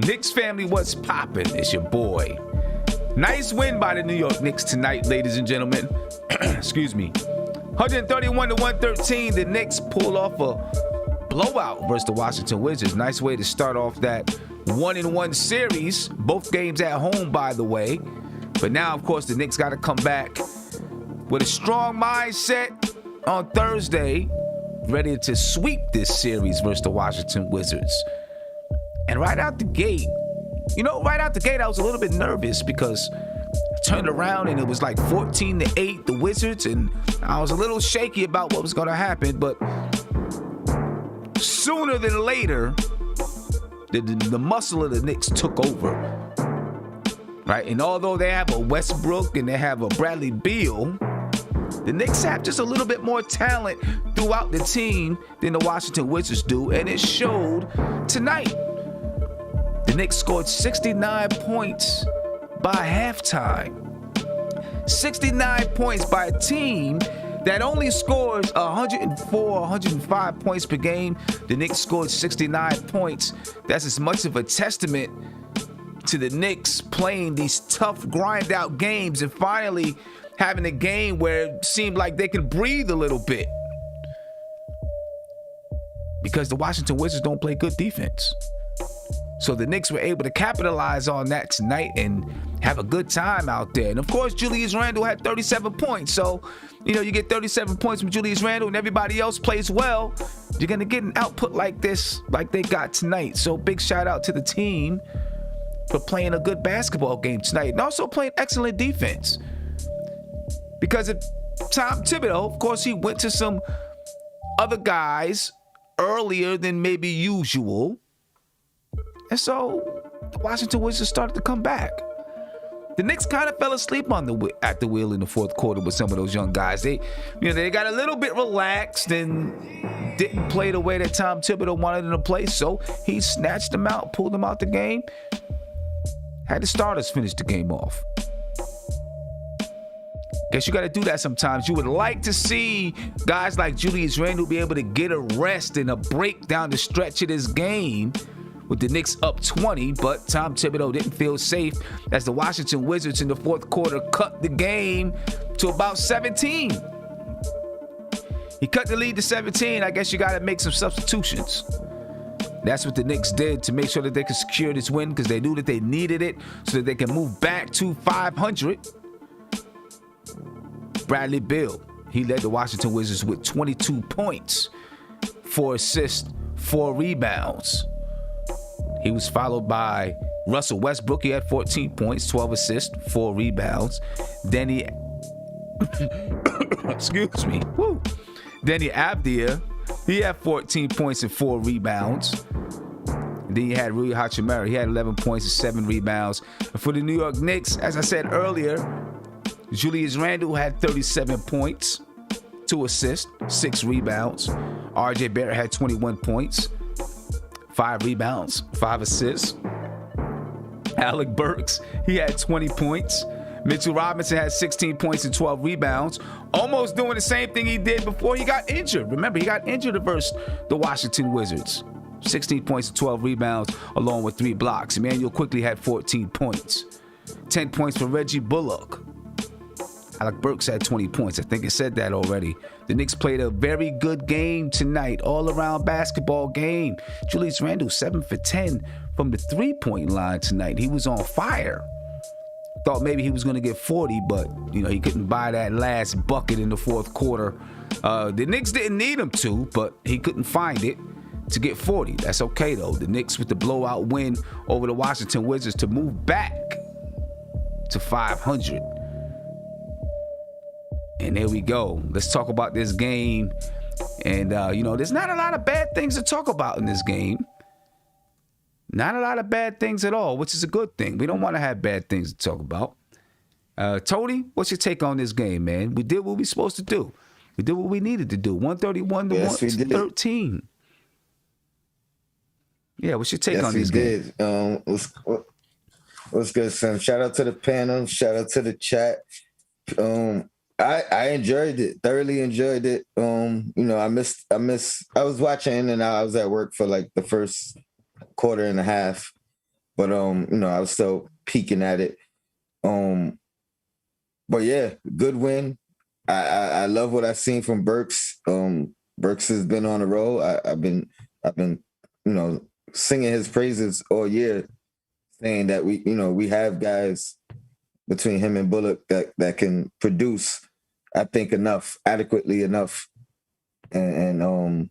Knicks family, what's poppin'? It's your boy. Nice win by the New York Knicks tonight, ladies and gentlemen. Excuse me. 131-113, the Knicks pull off a blowout versus the Washington Wizards. Nice way to start off that 1-1 series. Both games at home, by the way. But now, of course, the Knicks got to come back with a strong mindset on Thursday, ready to sweep this series versus the Washington Wizards. And right out the gate, I was a little bit nervous because I turned around and it was like 14-8, the Wizards, and I was a little shaky about what was going to happen. But sooner than later, the muscle of the Knicks took over, right? And although they have a Westbrook and they have a Bradley Beal, the Knicks have just a little bit more talent throughout the team than the Washington Wizards do, and it showed tonight. The Knicks scored 69 points by halftime. 69 points by a team that only scores 104, 105 points per game. The Knicks scored 69 points. That's as much of a testament to the Knicks playing these tough, grind-out games and finally having a game where it seemed like they could breathe a little bit. Because the Washington Wizards don't play good defense. So the Knicks were able to capitalize on that tonight and have a good time out there. And of course, Julius Randle had 37 points. So, you get 37 points from Julius Randle and everybody else plays well, you're going to get an output like this, like they got tonight. So big shout out to the team for playing a good basketball game tonight and also playing excellent defense. Because of Tom Thibodeau, of course, he went to some other guys earlier than maybe usual. And so the Washington Wizards started to come back. The Knicks kind of fell asleep at the wheel in the fourth quarter with some of those young guys. They got a little bit relaxed and didn't play the way that Tom Thibodeau wanted them to play. So he snatched them out, pulled them out the game. Had the starters finish the game off. Guess you got to do that sometimes. You would like to see guys like Julius Randle be able to get a rest and a break down the stretch of this game with the Knicks up 20, but Tom Thibodeau didn't feel safe as the Washington Wizards in the fourth quarter cut the game to about 17. He cut the lead to 17. I guess you got to make some substitutions. That's what the Knicks did to make sure that they could secure this win because they knew that they needed it so that they can move back to 500. Bradley Beal, he led the Washington Wizards with 22 points, 4 assists, 4 rebounds. He was followed by Russell Westbrook. He had 14 points, 12 assists, 4 rebounds. Denny Avdia, he had 14 points and 4 rebounds. And then you had Rui Hachimura. He had 11 points and 7 rebounds. And for the New York Knicks, as I said earlier, Julius Randle had 37 points, 2 assists, 6 rebounds. RJ Barrett had 21 points, 5 rebounds, 5 assists. Alec Burks, he had 20 points. Mitchell Robinson had 16 points and 12 rebounds, almost doing the same thing he did before he got injured. Remember, he got injured versus the Washington Wizards. 16 points and 12 rebounds, along with 3 blocks. Emmanuel Quickley had 14 points. 10 points for Reggie Bullock. Alec Burks had 20 points. I think I said that already. The Knicks played a very good game tonight, all-around basketball game. Julius Randle, 7 for 10 from the three-point line tonight. He was on fire. Thought maybe he was going to get 40, but, he couldn't buy that last bucket in the fourth quarter. The Knicks didn't need him to, but he couldn't find it to get 40. That's okay, though. The Knicks with the blowout win over the Washington Wizards to move back to 500. And there we go. Let's talk about this game. And, there's not a lot of bad things to talk about in this game. Not a lot of bad things at all, which is a good thing. We don't want to have bad things to talk about. Tony, what's your take on this game, man? We did what we were supposed to do. We did what we needed to do. 131 to 113. Yeah, what's your take on this game? What's good, son? Shout out to the panel. Shout out to the chat. I enjoyed it, thoroughly enjoyed it. I was watching and I was at work for like the first quarter and a half. but I was still peeking at it. But yeah, good win. I love what I've seen from Burks. Burks has been on the roll. I've been singing his praises all year, saying that we have guys between him and Bullock that can produce, I think, adequately enough, and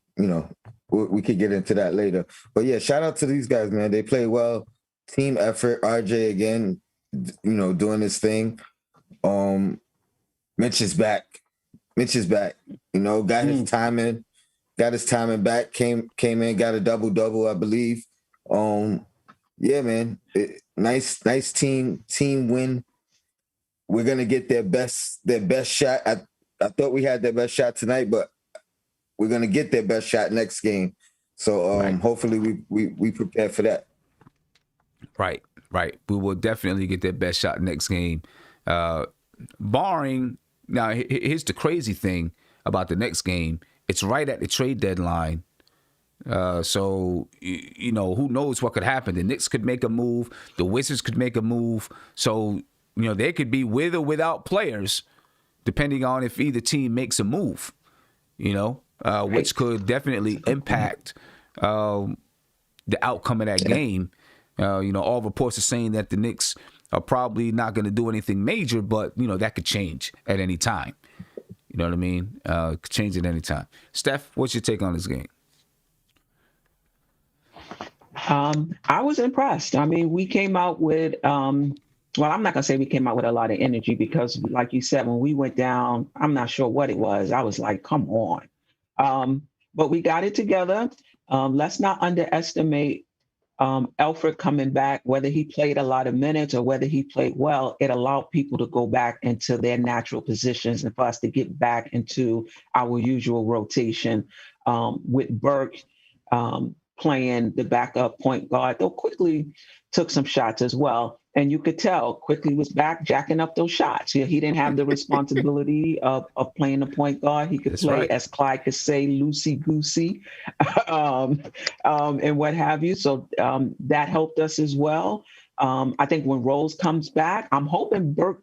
we could get into that later. But yeah, shout out to these guys, man. They play well. Team effort. RJ again, doing his thing. Mitch is back. Got his timing. Got his timing back. Came in, got a double, I believe. Yeah, man. Nice team win. We're gonna get their best shot. I thought we had their best shot tonight, but we're gonna get their best shot next game. So hopefully we prepare for that. Right. We will definitely get their best shot next game. Barring, now here's the crazy thing about the next game. It's right at the trade deadline. So who knows what could happen? The Knicks could make a move. The Wizards could make a move. So, they could be with or without players, depending on if either team makes a move, which could definitely impact the outcome of that game. All reports are saying that the Knicks are probably not going to do anything major, but, that could change at any time. You know what I mean? Could change at any time. Steph, what's your take on this game? I was impressed. I mean, we came out with, well, I'm not going to say we came out with a lot of energy because, like you said, when we went down, I'm not sure what it was. I was like, come on. But we got it together. Let's not underestimate Elfrid coming back, whether he played a lot of minutes or whether he played well. It allowed people to go back into their natural positions and for us to get back into our usual rotation with Burke playing the backup point guard, though Quickly took some shots as well. And you could tell Quickly was back jacking up those shots. He didn't have the responsibility of playing the point guard. He could play, as Clyde could say, loosey-goosey and what have you. So that helped us as well. I think when Rose comes back, I'm hoping Burke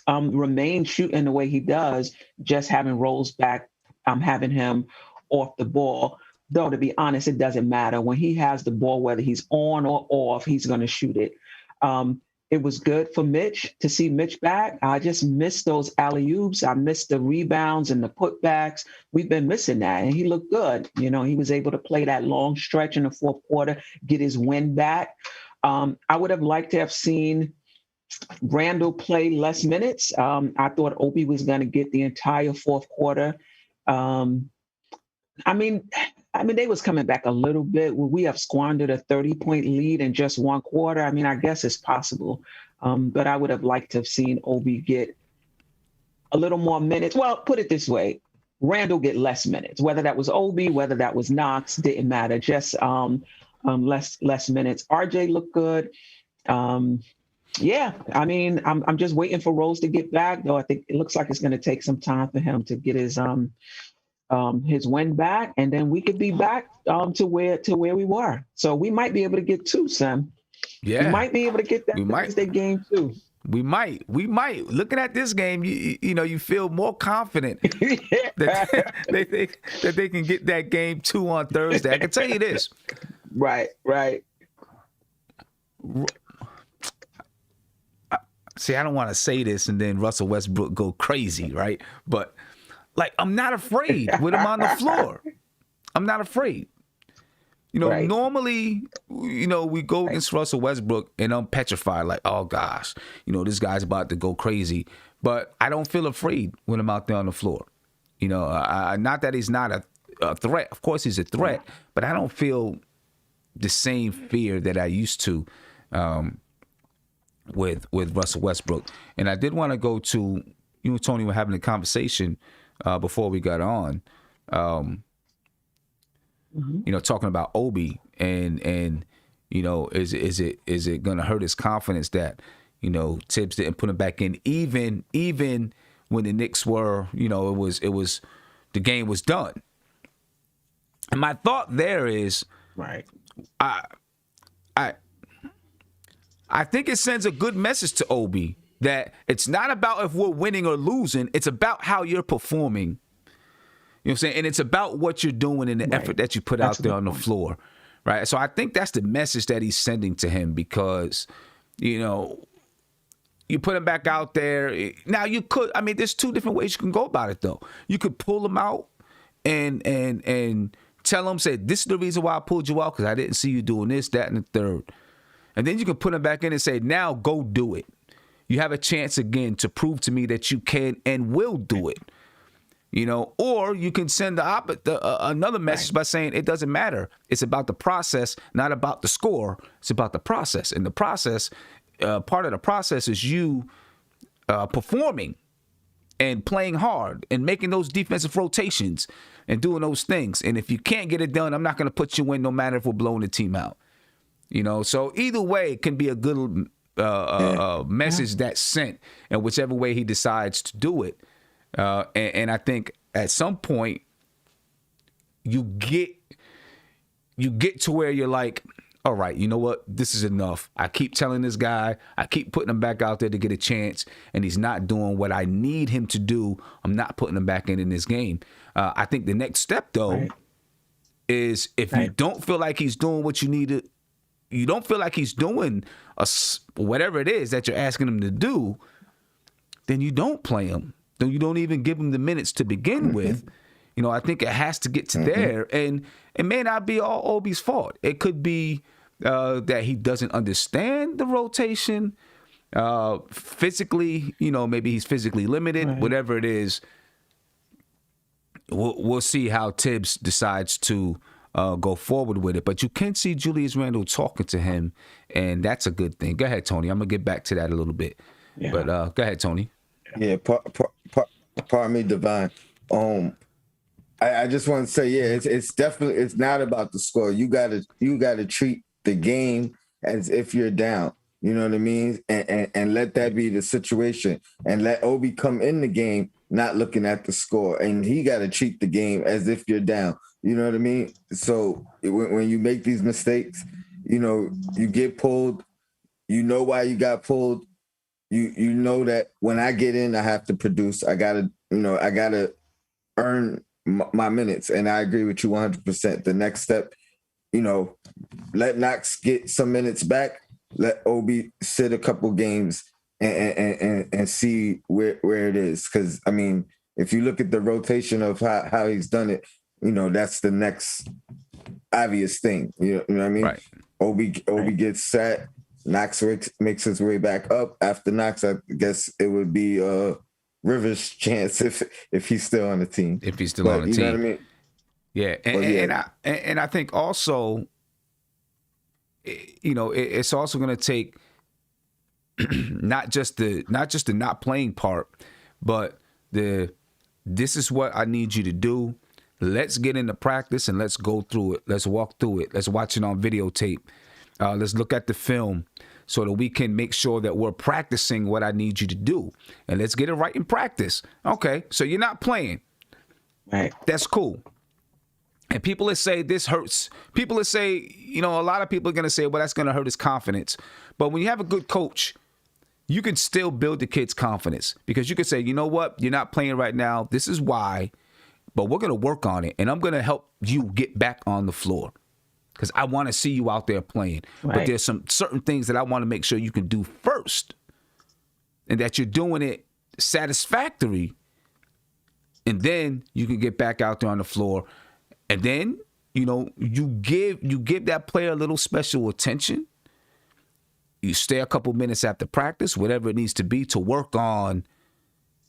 remains shooting the way he does, just having Rose back, having him off the ball. Though, to be honest, it doesn't matter. When he has the ball, whether he's on or off, he's going to shoot it. It was good for Mitch to see Mitch back. I just missed those alley-oops. I missed the rebounds and the putbacks. We've been missing that, and he looked good. He was able to play that long stretch in the fourth quarter, get his win back. I would have liked to have seen Randall play less minutes. I thought Obi was going to get the entire fourth quarter. I mean, they was coming back a little bit. We have squandered a 30-point lead in just one quarter. I mean, I guess it's possible. But I would have liked to have seen Obi get a little more minutes. Well, put it this way. Randall get less minutes. Whether that was Obi, whether that was Knox, didn't matter. Just less minutes. RJ looked good. Yeah, I mean, I'm just waiting for Rose to get back, though I think it looks like it's going to take some time for him to get his win back, and then we could be back to where we were. So we might be able to get two, Sam. Yeah, we might be able to get that Thursday game too. We might. Looking at this game, you feel more confident that they think that they can get that game 2 on Thursday. I can tell you this. Right. See, I don't want to say this and then Russell Westbrook go crazy, right? But I'm not afraid with him on the floor. I'm not afraid. Right. Normally, we go against Russell Westbrook and I'm petrified, like, oh gosh, this guy's about to go crazy. But I don't feel afraid when I'm out there on the floor. Not that he's not a threat. Of course he's a threat, but I don't feel the same fear that I used to with Russell Westbrook. And I did want to go to, you and Tony were having a conversation before we got on, talking about Obi and is it going to hurt his confidence that Tibbs didn't put him back in even when the Knicks were it was the game was done. And my thought there is right. I think it sends a good message to Obi that it's not about if we're winning or losing. It's about how you're performing. You know what I'm saying? And it's about what you're doing and the effort that you put out there on the floor. Right? So I think that's the message that he's sending to him because, you know, you put him back out there. Now you could, I mean, there's two different ways you can go about it though. You could pull him out and tell him, say, this is the reason why I pulled you out because I didn't see you doing this, that, and the third. And then you can put him back in and say, now go do it. You have a chance again to prove to me that you can and will do it. You know, or you can send another message by saying it doesn't matter. It's about the process, not about the score. It's about the process. And the process, part of the process is you performing and playing hard and making those defensive rotations and doing those things. And if you can't get it done, I'm not going to put you in no matter if we're blowing the team out. You know, so either way, it can be a good message that's sent in whichever way he decides to do it. And I think at some point you get to where you're like, all right, you know what? This is enough. I keep telling this guy, I keep putting him back out there to get a chance, and he's not doing what I need him to do. I'm not putting him back in this game. I think the next step, though, is if you don't feel like he's doing what you need to, you don't feel like he's doing whatever it is that you're asking him to do, then you don't play him. Then you don't even give him the minutes to begin with. You know, I think it has to get to there. And it may not be all Obi's fault. It could be that he doesn't understand the rotation. Physically, you know, maybe he's physically limited. Whatever it is, we'll see how Tibbs decides to go forward with it. But you can see Julius Randle talking to him, and that's a good thing. Go ahead, Tony. I'm going to get back to that a little bit. Yeah. But go ahead, Tony. Yeah, pardon me, Divine. I just want to say, it's definitely, it's not about the score. You gotta treat the game as if you're down. You know what I mean? And let that be the situation. And let Obi come in the game not looking at the score. And he got to treat the game as if you're down. You know what I mean? So when you make these mistakes, you know, you get pulled. You know why you got pulled. You know that when I get in, I have to produce. I gotta earn my minutes, and I agree with you 100%. The next step, you know, let Knox get some minutes back. Let Obi sit a couple games and see where it is. Because I mean, if you look at the rotation of how he's done it, you know, that's the next obvious thing. You know what I mean? Right. Obi gets sat. Knox makes his way back up. After Knox, I guess it would be Rivers' chance if he's still on the team. If he's still on the team. You know what I mean? Yeah. And I think also, you know, it's also going to take not just the not playing part, but this is what I need you to do. Let's get into practice and let's go through it. Let's walk through it. Let's watch it on videotape. Let's look at the film so that we can make sure that we're practicing what I need you to do. And let's get it right in practice. Okay, so you're not playing. Right. That's cool. And people that say this hurts, people that say, you know, a lot of people are going to say, well, that's going to hurt his confidence. But when you have a good coach, you can still build the kid's confidence because you can say, you know what, you're not playing right now. This is why, but we're going to work on it. And I'm going to help you get back on the floor. Because I want to see you out there playing. Right. But there's some certain things that I want to make sure you can do first. And that you're doing it satisfactory. And then you can get back out there on the floor. And then, you know, you give that player a little special attention. You stay a couple minutes after practice, whatever it needs to be to work on,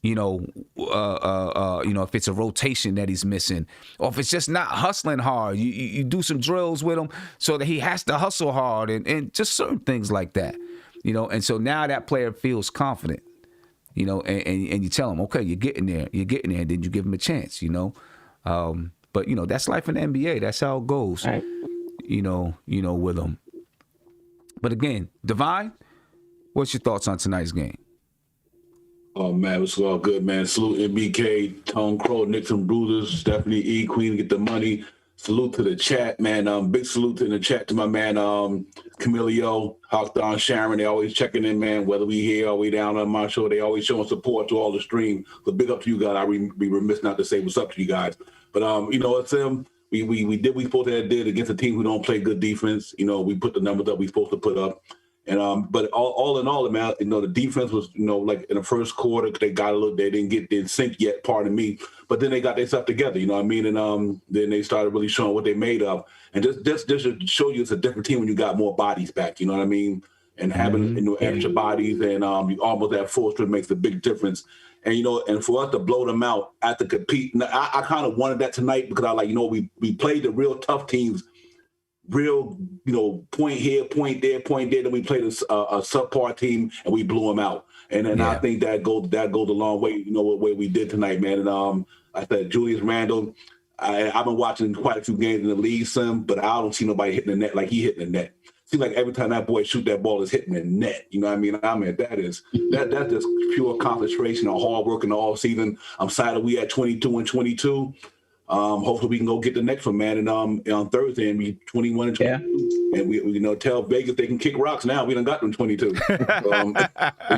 you know, if it's a rotation that he's missing, or if it's just not hustling hard, you do some drills with him so that he has to hustle hard and just certain things like that, you know. And so now that player feels confident, you know, and you tell him, okay, you're getting there, and then you give him a chance, you know. But you know, that's life in the NBA. That's how it goes, right. you know, with them. But again, Divine, what's your thoughts on tonight's game? Oh, man, it's all good, man. Salute MBK, Tone Crow, Knicks and Bruisers, Stephanie E, Queen, get the money. Salute to the chat, man. Big salute in the chat to my man, Camilio, Hawk Don, Sharon. They always checking in, man. Whether we here or we down on my show, they always showing support to all the stream. So big up to you guys. Be remiss not to say what's up to you guys. But you know, it's we did what we supposed to have did against a team who don't play good defense. You know, we put the numbers up we supposed to put up. And but all in all, man, you know, the defense was, you know, like in the first quarter, they didn't sink yet, pardon me. But then they got their stuff together, you know what I mean? And then they started really showing what they made of. And just to show you it's a different team when you got more bodies back, you know what I mean? And having, you know, extra bodies and you almost have full strength makes a big difference. And, you know, and for us to blow them out after compete, I kind of wanted that tonight because I like, you know, we played the real tough teams, real, you know, point here, point there. Then we played a subpar team and we blew them out. And then I think that goes a long way, you know, what way we did tonight, man. And I said Julius Randle, I've been watching quite a few games in the league, but I don't see nobody hitting the net like he hitting the net. Seems like every time that boy shoot that ball is hitting the net. You know what I mean? That's just pure concentration and hard work in the off season. I'm excited we at 22-22. Hopefully we can go get the next one, man. And on Thursday and be 21-22. Yeah. And we you know, tell Vegas they can kick rocks now. We done got them 22.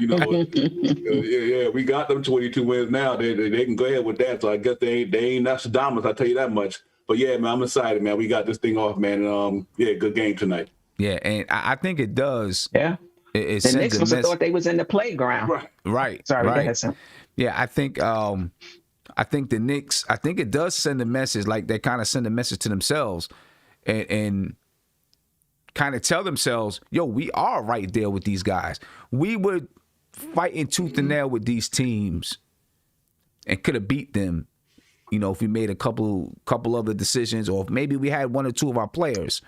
You know, we got them 22 wins now. They can go ahead with that. So I guess they ain't Nostradamus, I'll tell you that much. But yeah, man, I'm excited, man. We got this thing off, man. And good game tonight. Yeah, and I think it does. Yeah. The Knicks must have thought they was in the playground. Right. Sorry, right. Go ahead, son. Yeah, I think the Knicks, I think it does send a message, like they kind of send a message to themselves and kind of tell themselves, yo, we are right there with these guys. We were fighting tooth and nail with these teams and could have beat them, you know, if we made a couple other decisions, or if maybe we had one or two of our players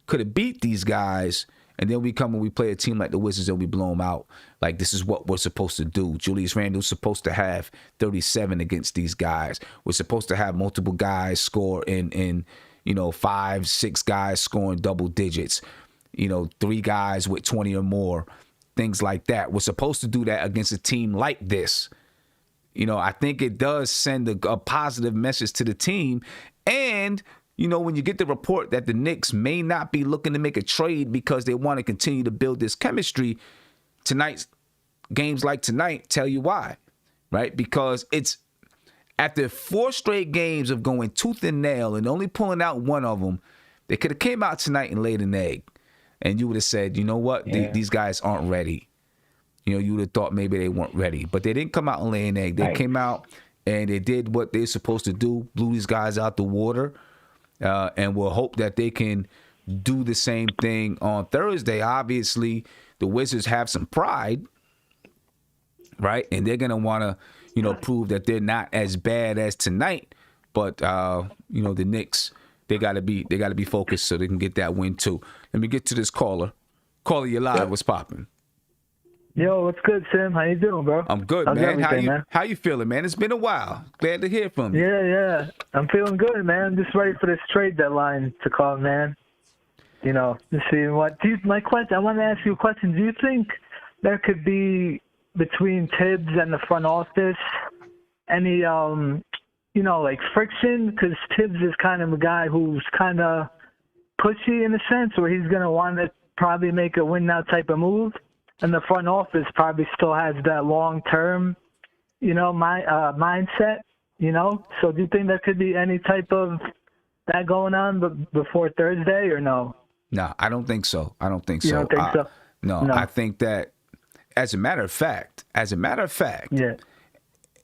could have beat these guys. And then we come and we play a team like the Wizards and we blow them out. Like, this is what we're supposed to do. Julius Randle's supposed to have 37 against these guys. We're supposed to have multiple guys score in you know, 5, 6 guys scoring double digits. You know, 3 guys with 20 or more. Things like that. We're supposed to do that against a team like this. You know, I think it does send a positive message to the team. And you know, when you get the report that the Knicks may not be looking to make a trade because they want to continue to build this chemistry, games like tonight tell you why, right? Because it's after 4 straight games of going tooth and nail and only pulling out one of them, they could have came out tonight and laid an egg. And you would have said, you know what, these guys aren't ready. You know, you would have thought maybe they weren't ready. But they didn't come out and lay an egg. They came out and they did what they're supposed to do, blew these guys out the water. And we'll hope that they can do the same thing on Thursday. Obviously, the Wizards have some pride, right? And they're going to want to, you know, prove that they're not as bad as tonight. But, you know, the Knicks, they got to be focused so they can get that win too. Let me get to this caller. Caller, you live. What's popping? Yo, what's good, Tim? How you doing, bro? I'm good, man. How you feeling, man? It's been a while. Glad to hear from you. Yeah. I'm feeling good, man. I'm just ready for this trade deadline to come, man. You know, to see what. I want to ask you a question. Do you think there could be between Tibbs and the front office any, you know, like friction? Because Tibbs is kind of a guy who's kind of pushy in a sense, where he's going to want to probably make a win now type of move. And the front office probably still has that long-term, you know, mindset, you know? So do you think there could be any type of that going on before Thursday or no? No, I don't think so. You don't think so? No, I think that as a matter of fact, yeah,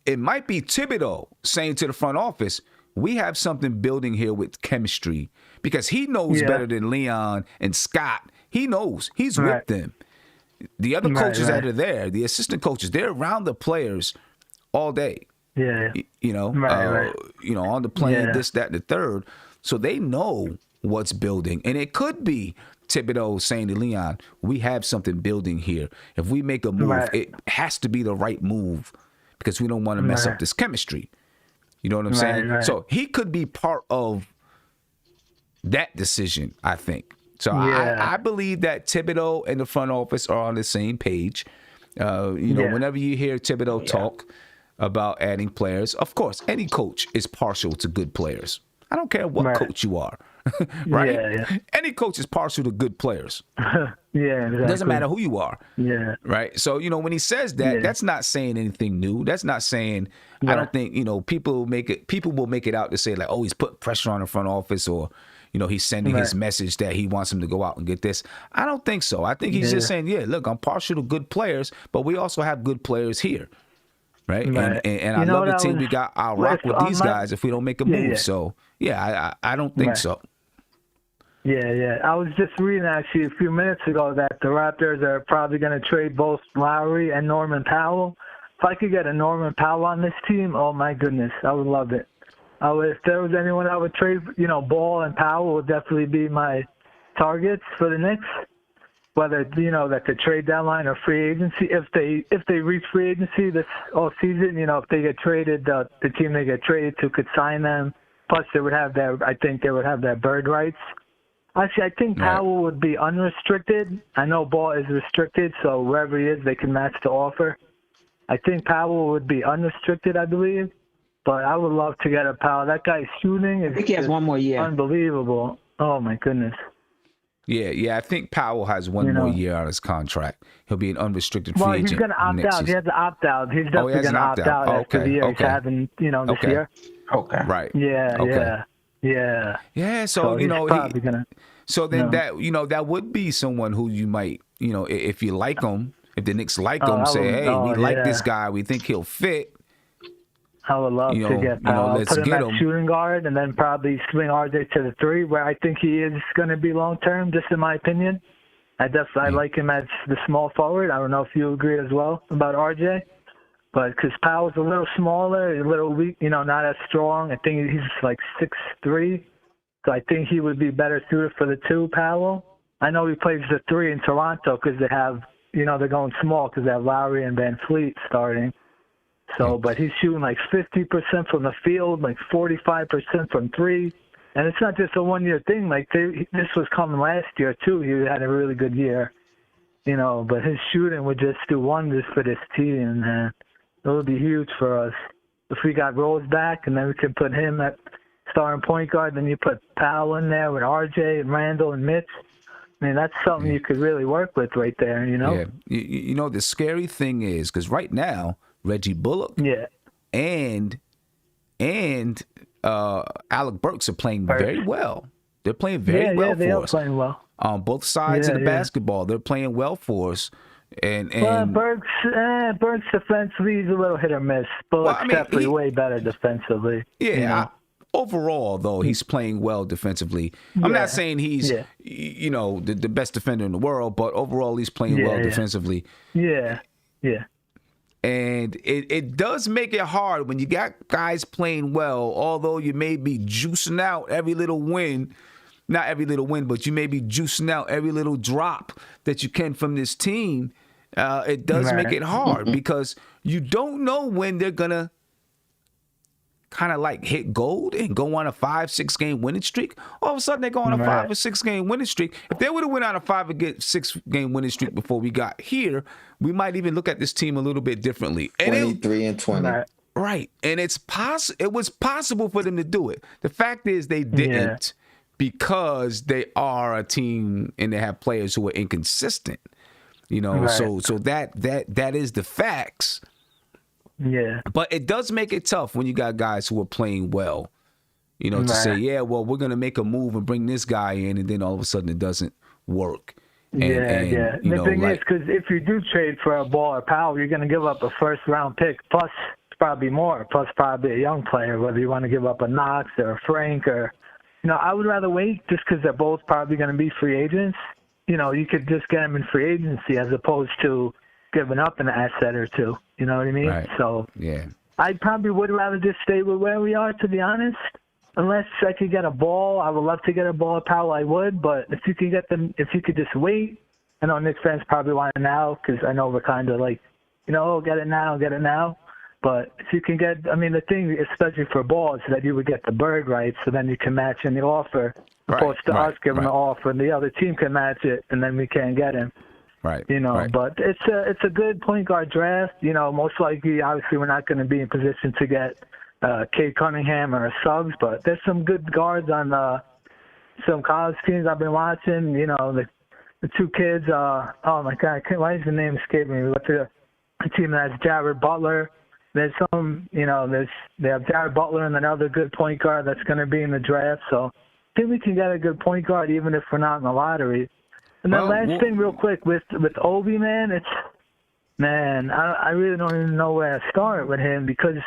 it might be Thibodeau saying to the front office, we have something building here with chemistry, because he knows better than Leon and Scott. He knows. He's with them. The other coaches that are there, the assistant coaches, they're around the players all day. Yeah. You know, you know, on the plane, this, that, and the third. So they know what's building. And it could be Thibodeau saying to Leon, we have something building here. If we make a move, it has to be the right move because we don't want to mess up this chemistry. You know what I'm saying? Right. So he could be part of that decision, I think. So I believe that Thibodeau and the front office are on the same page. You know, whenever you hear Thibodeau talk about adding players, of course, any coach is partial to good players. I don't care what Right. coach you are, right? Yeah. Any coach is partial to good players. Yeah, exactly. It doesn't matter who you are. Yeah. Right. So, when he says that, Yeah. that's not saying anything new. That's not saying, I Yeah. don't think, people will make it out to say like, oh, he's put pressure on the front office, or, he's sending his Right. message that he wants him to go out and get this. I don't think so. I think he's just saying, yeah, look, I'm partial to good players, but we also have good players here. Right. Right. And I love the team we got. I'll rock with these guys if we don't make a move. Yeah. So, yeah, I don't think Right. so. Yeah. I was just reading actually a few minutes ago that the Raptors are probably going to trade both Lowry and Norman Powell. If I could get a Norman Powell on this team, oh my goodness, I would love it. If there was anyone I would trade, Ball and Powell would definitely be my targets for the Knicks. Whether that the trade deadline or free agency, if they reach free agency this all season, if they get traded, the team they get traded to could sign them. Plus, they would have their bird rights. Actually, I think Powell would be unrestricted. I know Ball is restricted, so wherever he is, they can match the offer. I think Powell would be unrestricted, I believe. But I would love to get a Powell. That guy's shooting is I think he has one more year. unbelievable. Oh my goodness. Yeah. I think Powell has one more year on his contract. He'll be an unrestricted free Well, agent. he's going to opt next out. He season. has to opt out. He's Oh, he definitely has going an to opt opt-out. out after the year Okay. he's having, this year. Okay. Right. Yeah. Yeah. So, he's probably gonna. So then that would be someone who you might, if you like him, if the Knicks like him, say, hey, we like this guy, we think he'll fit. I would love to get Powell. let's Put him get at him. shooting guard and then probably swing RJ to the 3, where I think he is going to be long term, just in my opinion. I like him as the small forward. I don't know if you agree as well about RJ. But because Powell's a little smaller, a little weak, not as strong. I think he's like 6'3". So I think he would be better suited for the 2, Powell. I know he plays the 3 in Toronto because they have, they're going small because they have Lowry and Van Fleet starting. So, but he's shooting like 50% from the field, like 45% from 3. And it's not just a one-year thing. Like this was coming last year too. He had a really good year, But his shooting would just do wonders for this team, man. It would be huge for us if we got Rose back, and then we could put him at starting point guard. Then you put Powell in there with RJ and Randall and Mitch. I mean, that's something you could really work with right there. Yeah. The scary thing is because right now Reggie Bullock, and Alec Burks are playing very well. They're playing very well they for are us. playing well. On both sides of the basketball, they're playing well for us. And Burks defensively is a little hit or miss. Bullock's definitely way better defensively. Yeah. Overall, though, he's playing well defensively. I'm not saying he's, the best defender in the world, but overall he's playing well defensively. Yeah. And it does make it hard when you got guys playing well, although you may be juicing out every little win. Not every little win, but you may be juicing out every little drop that you can from this team. It does make it hard because you don't know when they're going to kind of like hit gold and go on a 5-6 game winning streak. All of a sudden they go on a 5 or 6 game winning streak. If they would have went on a 5 or 6 game winning streak before we got here, we might even look at this team a little bit differently. 23 and 20. Right. And it was possible for them to do it. The fact is they didn't because they are a team and they have players who are inconsistent. So that is the facts. Yeah. But it does make it tough when you got guys who are playing well, to say, we're going to make a move and bring this guy in, and then all of a sudden it doesn't work. And The thing is, because if you do trade for a Ball or Powell, you're going to give up a first-round pick, plus probably more, plus probably a young player, whether you want to give up a Knox or a Frank or, I would rather wait just because they're both probably going to be free agents. You could just get them in free agency as opposed to giving up an asset or two. You know what I mean? Right. So I probably would rather just stay with where we are, to be honest. Unless I could get a Ball, I would love to get a Ball or Powell, I would. But if you could get them, if you could just wait, I know Knicks fans probably want it now because I know we're kind of like, get it now. But if you can get, the thing, especially for Ball, is that you would get the bird rights, so then you can match in the offer, opposed to us giving the offer, and the other team can match it, and then we can't get him. Right. But it's a good point guard draft. Most likely, obviously, we're not going to be in position to get Kate Cunningham or Suggs, but there's some good guards on some college teams I've been watching. You know, the two kids. Oh my God, why is the name escape me? What's the team that has Jared Butler? There's some, you know, they have Jared Butler and another good point guard that's going to be in the draft. So I think we can get a good point guard even if we're not in the lottery. And then last thing real quick with Obi, man, I really don't even know where to start with him because,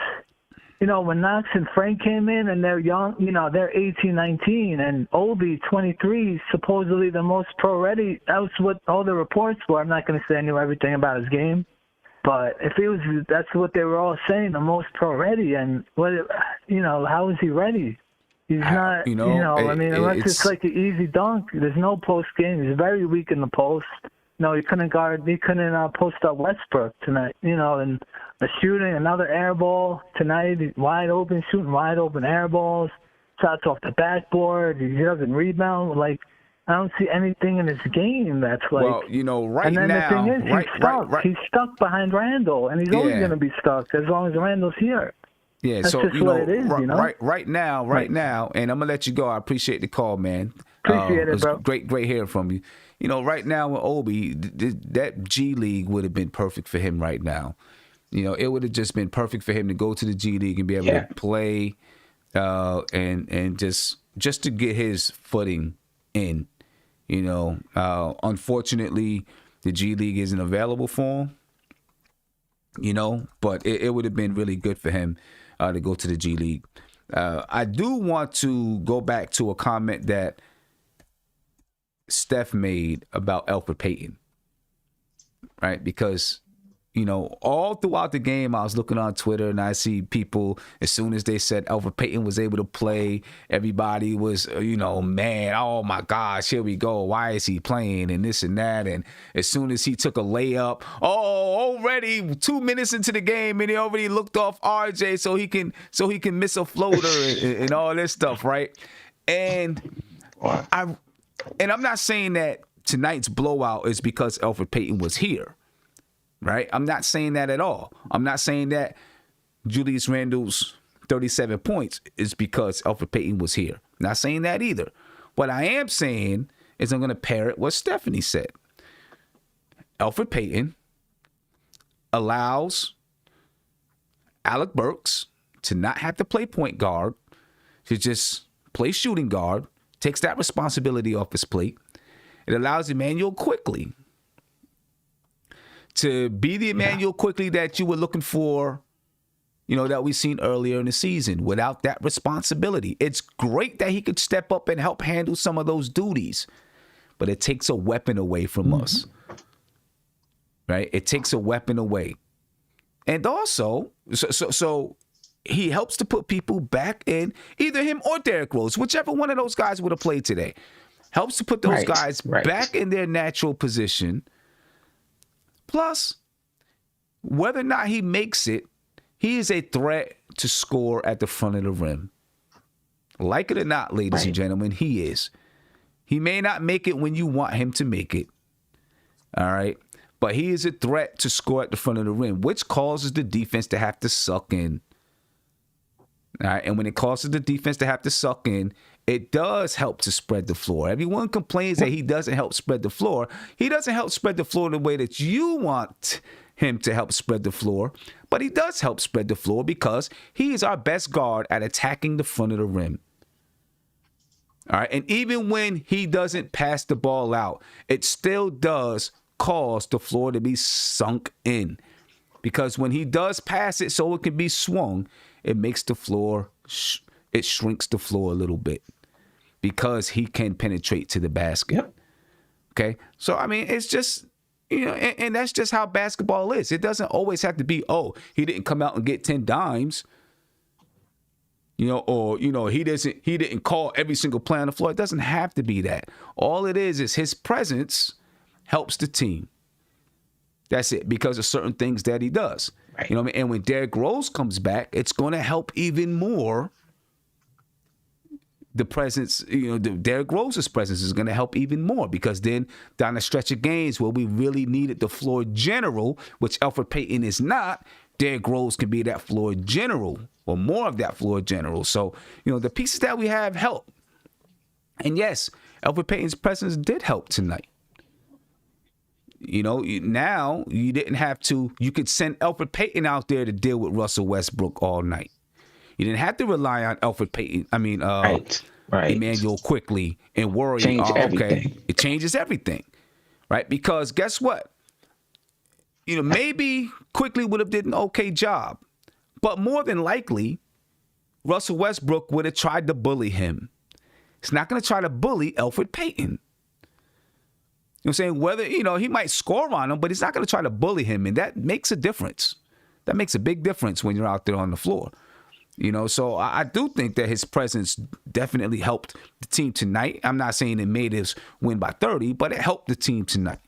you know, when Knox and Frank came in and they're young, you know, they're 18, 19, and Obi, 23, supposedly the most pro-ready. That was what all the reports were. I'm not going to say I knew everything about his game. But if he was, that's what they were all saying, the most pro-ready. And, how is he ready? He's not, unless it's like an easy dunk. There's no post game. He's very weak in the post. No, he couldn't post up Westbrook tonight, and the shooting, another air ball tonight, shooting wide open air balls, shots off the backboard. He doesn't rebound. Like, I don't see anything in his game that's like. Well, right and then now, the thing is, he's stuck. He's stuck behind Randall, and he's always going to be stuck as long as Randall's here. Yeah, that's so just what it is, right now, and I'm gonna let you go. I appreciate the call, man. Appreciate it, bro. Great hearing from you. Right now with Obi, that G League would have been perfect for him right now. It would have just been perfect for him to go to the G League and be able to play, and just to get his footing in. Unfortunately, the G League isn't available for him. But it would have been really good for him to go to the G League. I do want to go back to a comment that Steph made about Elfrid Payton, right? Because, all throughout the game, I was looking on Twitter and I see people, as soon as they said Elfrid Payton was able to play, everybody was, man, oh my gosh, here we go. Why is he playing and this and that? And as soon as he took a layup, already 2 minutes into the game and he already looked off RJ so he can miss a floater and all this stuff, right? And I'm not saying that tonight's blowout is because Elfrid Payton was here. Right? I'm not saying that at all. I'm not saying that Julius Randle's 37 points is because Elfrid Payton was here. Not saying that either. What I am saying is I'm going to parrot what Stephanie said. Elfrid Payton allows Alec Burks to not have to play point guard, to just play shooting guard, takes that responsibility off his plate. It allows Emmanuel Quickley to be the Emmanuel Quickley that you were looking for, that we seen earlier in the season without that responsibility. It's great that he could step up and help handle some of those duties, but it takes a weapon away from us, right? It takes a weapon away. And also, so he helps to put people back in, either him or Derrick Rose, whichever one of those guys would have played today, helps to put those guys back in their natural position. Plus, whether or not he makes it, he is a threat to score at the front of the rim. Like it or not, ladies and gentlemen, he is. He may not make it when you want him to make it. All right? But he is a threat to score at the front of the rim, which causes the defense to have to suck in. All right? And when it causes the defense to have to suck in, it does help to spread the floor. Everyone complains that he doesn't help spread the floor. He doesn't help spread the floor the way that you want him to help spread the floor, but he does help spread the floor because he is our best guard at attacking the front of the rim. All right, and even when he doesn't pass the ball out, it still does cause the floor to be sunk in, because when he does pass it so it can be swung, it makes the floor, it shrinks the floor a little bit, because he can penetrate to the basket. Yep. Okay? So, I mean, it's just, and that's just how basketball is. It doesn't always have to be, he didn't come out and get 10 dimes, or, he didn't call every single play on the floor. It doesn't have to be that. All it is his presence helps the team. That's it, because of certain things that he does. Right. You know what I mean? And when Derrick Rose comes back, it's going to help even more. The presence, Derrick Rose's presence is going to help even more, because then down the stretch of games where we really needed the floor general, which Elfrid Payton is not, Derrick Rose can be that floor general or more of that floor general. So, the pieces that we have help. And yes, Elfrid Payton's presence did help tonight. Now you didn't have to, you could send Elfrid Payton out there to deal with Russell Westbrook all night. You didn't have to rely on Elfrid Payton. Right. Emmanuel quickly and worry. Everything. It changes everything, right? Because guess what? Maybe Quickly would have did an okay job, but more than likely, Russell Westbrook would have tried to bully him. He's not going to try to bully Elfrid Payton. You know what I'm saying? Whether, he might score on him, but he's not going to try to bully him, and that makes a difference. That makes a big difference when you're out there on the floor. So I do think that his presence definitely helped the team tonight. I'm not saying it made us win by 30, but it helped the team tonight.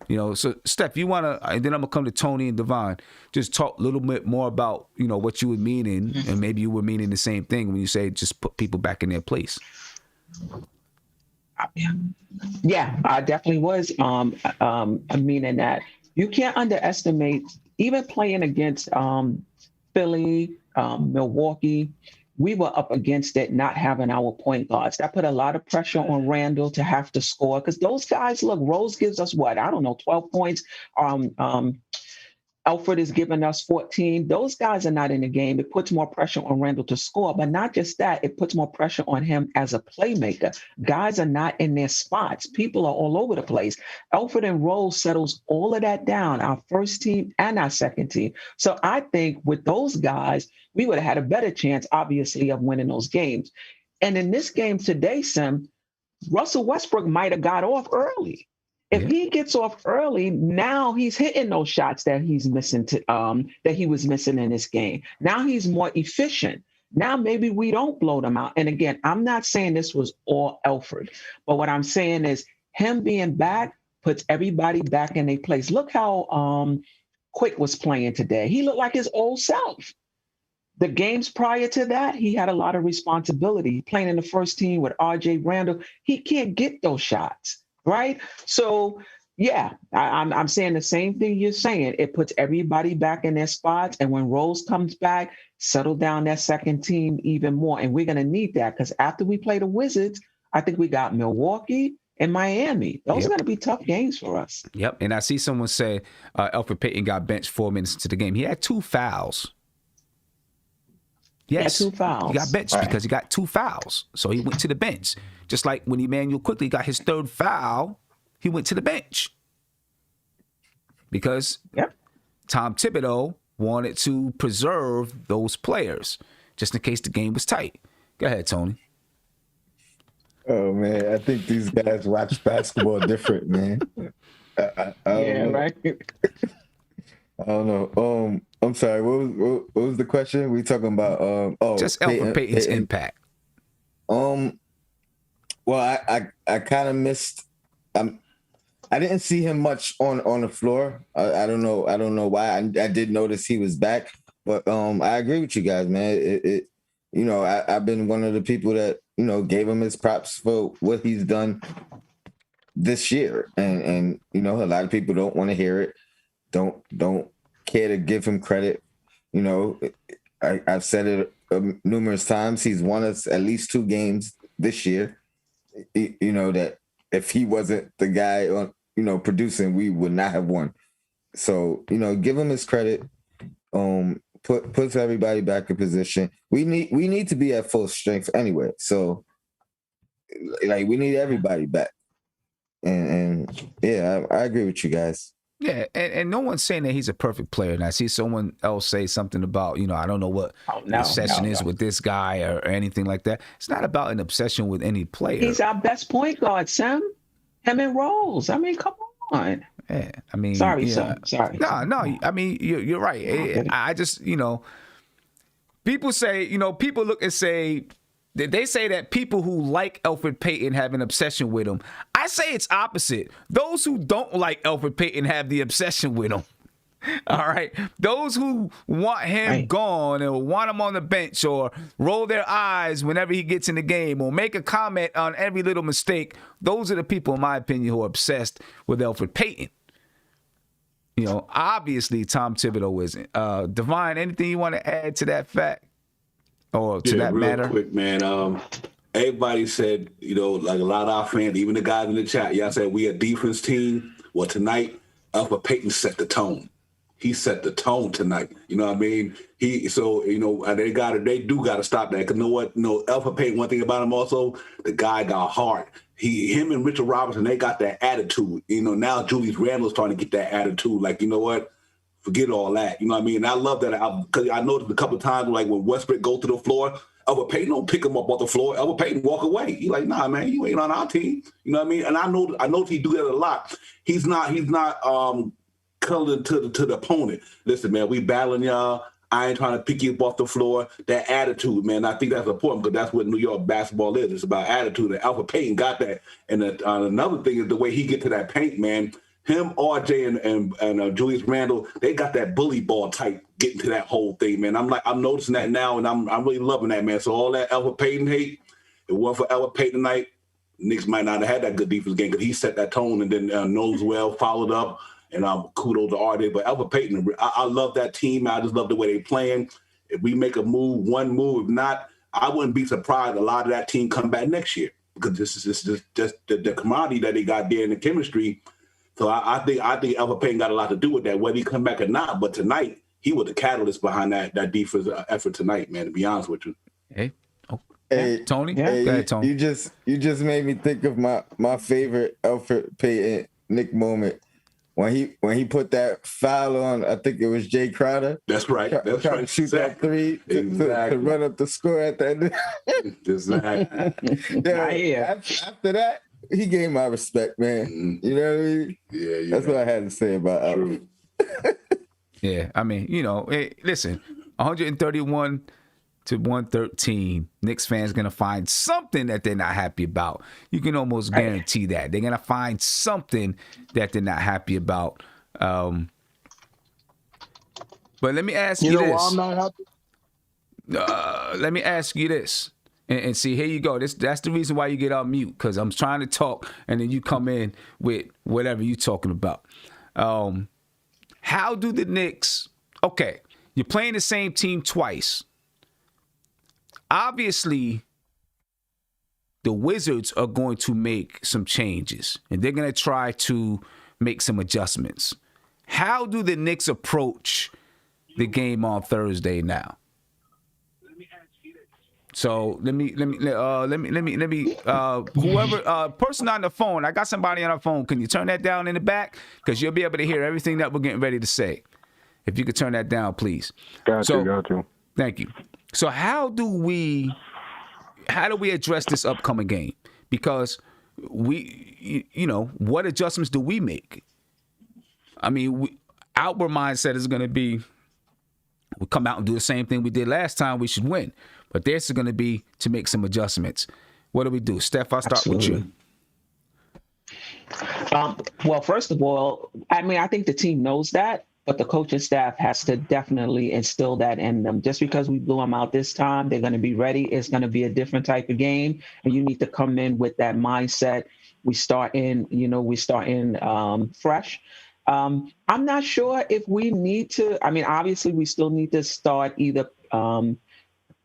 So Steph, you want to, and then I'm going to come to Tony and Devon, just talk a little bit more about, what you were meaning, and maybe you were meaning the same thing when you say just put people back in their place. Yeah, I definitely was meaning that. You can't underestimate, even playing against Philly, Milwaukee, we were up against it not having our point guards. That put a lot of pressure on Randall to have to score, because those guys, look, Rose gives us 12 points. Elfrid is giving us 14. Those guys are not in the game. It puts more pressure on Randall to score, but not just that, it puts more pressure on him as a playmaker. Guys are not in their spots. People are all over the place. Elfrid and Rose settles all of that down, our first team and our second team. So I think with those guys, we would have had a better chance, obviously, of winning those games. And in this game today, Sim, Russell Westbrook might have got off early. If he gets off early, now he's hitting those shots that he's missing that he was missing in this game. Now he's more efficient. Now maybe we don't blow them out. And again, I'm not saying this was all Elfrid, but what I'm saying is him being back puts everybody back in their place. Look how Quick was playing today. He looked like his old self. The games prior to that, he had a lot of responsibility. Playing in the first team with R.J. Randall, he can't get those shots. Right. So, yeah, I'm saying the same thing you're saying. It puts everybody back in their spots. And when Rose comes back, settle down that second team even more. And we're going to need that, because after we play the Wizards, I think we got Milwaukee and Miami. Those are going to be tough games for us. Yep. And I see someone say Elfrid Payton got benched 4 minutes into the game. He had 2 fouls. Yes, he got benched because he got 2 fouls. So he went to the bench. Just like when Emmanuel Quickly got his 3rd foul, he went to the bench. Because Tom Thibodeau wanted to preserve those players just in case the game was tight. Go ahead, Tony. Oh, man, I think these guys watch basketball different, man. I don't know. Right. I don't know. I'm sorry. What was the question? We talking about? Just Elfrid Payton's impact. Well, I kind of missed. I didn't see him much on the floor. I don't know why. I did notice he was back, but I agree with you guys, man. I've been one of the people that gave him his props for what he's done this year, and a lot of people don't want to hear it. Don't care to give him credit. I've said it numerous times. He's won us at least 2 games this year. That if he wasn't the guy on, producing, we would not have won. So, give him his credit. Puts everybody back in position. We need to be at full strength anyway. So, we need everybody back. And yeah, I agree with you guys. Yeah, and no one's saying that he's a perfect player. And I see someone else say something about, I don't know what the obsession is with this guy or anything like that. It's not about an obsession with any player. He's our best point guard, Sam. Him and Rose. I mean, come on. Yeah, I mean, sorry, Sam. Sorry. No. I mean, you're right. I just, people say, people look and say. They say that people who like Elfrid Payton have an obsession with him. I say it's opposite. Those who don't like Elfrid Payton have the obsession with him. All right? Those who want him gone or want him on the bench or roll their eyes whenever he gets in the game or make a comment on every little mistake, those are the people, in my opinion, who are obsessed with Elfrid Payton. obviously Tom Thibodeau isn't. Divine, anything you want to add to that fact or to that real matter? Quick, man. Everybody said, like a lot of our fans, even the guys in the chat, y'all said we a defense team. Well, tonight, Elfrid Payton set the tone. He set the tone tonight. You know what I mean? They do got to stop that. Because you know what? Elfrid Payton, one thing about him also, the guy got heart. Him and Richard Robinson, they got that attitude. Now Julius Randle's starting to get that attitude. Like, you know what? Forget all that. You know what I mean? And I love that because I noticed a couple of times, like when Westbrook go to the floor, Elfrid Payton don't pick him up off the floor. Elfrid Payton walk away. He's like, nah, man, you ain't on our team. You know what I mean? And I know he do that a lot. He's not cuddling to the opponent. Listen, man, we battling y'all. I ain't trying to pick you up off the floor. That attitude, man, I think that's important because that's what New York basketball is. It's about attitude. And Elfrid Payton got that. And another thing is the way he get to that paint, man. Him, RJ, and Julius Randle, they got that bully ball type getting to that whole thing, man. I'm noticing that now, and I'm really loving that, man. So all that Elfrid Payton hate, if it wasn't for Elfrid Payton tonight, Knicks might not have had that good defense game because he set that tone and then knows well, followed up, and kudos to RJ. But Elfrid Payton, I love that team. I just love the way they playing. If we make a move, one move, if not, I wouldn't be surprised a lot of that team come back next year because this is just the commodity that they got there in the chemistry. So I think Elfrid Payton got a lot to do with that, whether he come back or not. But tonight, he was the catalyst behind that defense effort tonight, man, to be honest with you. Hey, Tony? Yeah. Hey, go ahead, Tony. You just made me think of my favorite Elfrid Payton Nick moment. When he put that foul on, I think it was Jay Crowder. That's right. Trying to shoot that three to run up the score at the end. Exactly. After that, he gave my respect, man. Mm-hmm. You know what I mean? Yeah. That's what I had to say about Elfrid. Yeah, I mean, hey, listen, 131 to 113, Knicks fans going to find something that they're not happy about. You can almost guarantee that. They're going to find something that they're not happy about. But let me ask you this. Why I'm not happy? Let me ask you this. And see, here you go. That's the reason why you get on mute, because I'm trying to talk, and then you come in with whatever you're talking about. How do the Knicks... Okay, you're playing the same team twice. Obviously, the Wizards are going to make some changes, and they're going to try to make some adjustments. How do the Knicks approach the game on Thursday now? So let me whoever person on the phone, I got somebody on the phone. Can you turn that down in the back? Because you'll be able to hear everything that we're getting ready to say. If you could turn that down, please. Got you. Thank you. So how do we address this upcoming game? Because what adjustments do we make? I mean, our mindset is going to be, we come out and do the same thing we did last time, we should win. But this is going to be to make some adjustments. What do we do? Steph, I'll start with you. Well, first of all, I mean, I think the team knows that, but the coaching staff has to definitely instill that in them. Just because we blew them out this time, they're going to be ready. It's going to be a different type of game, and you need to come in with that mindset. We start in fresh. I'm not sure if we need to. I mean, obviously, we still need to start either.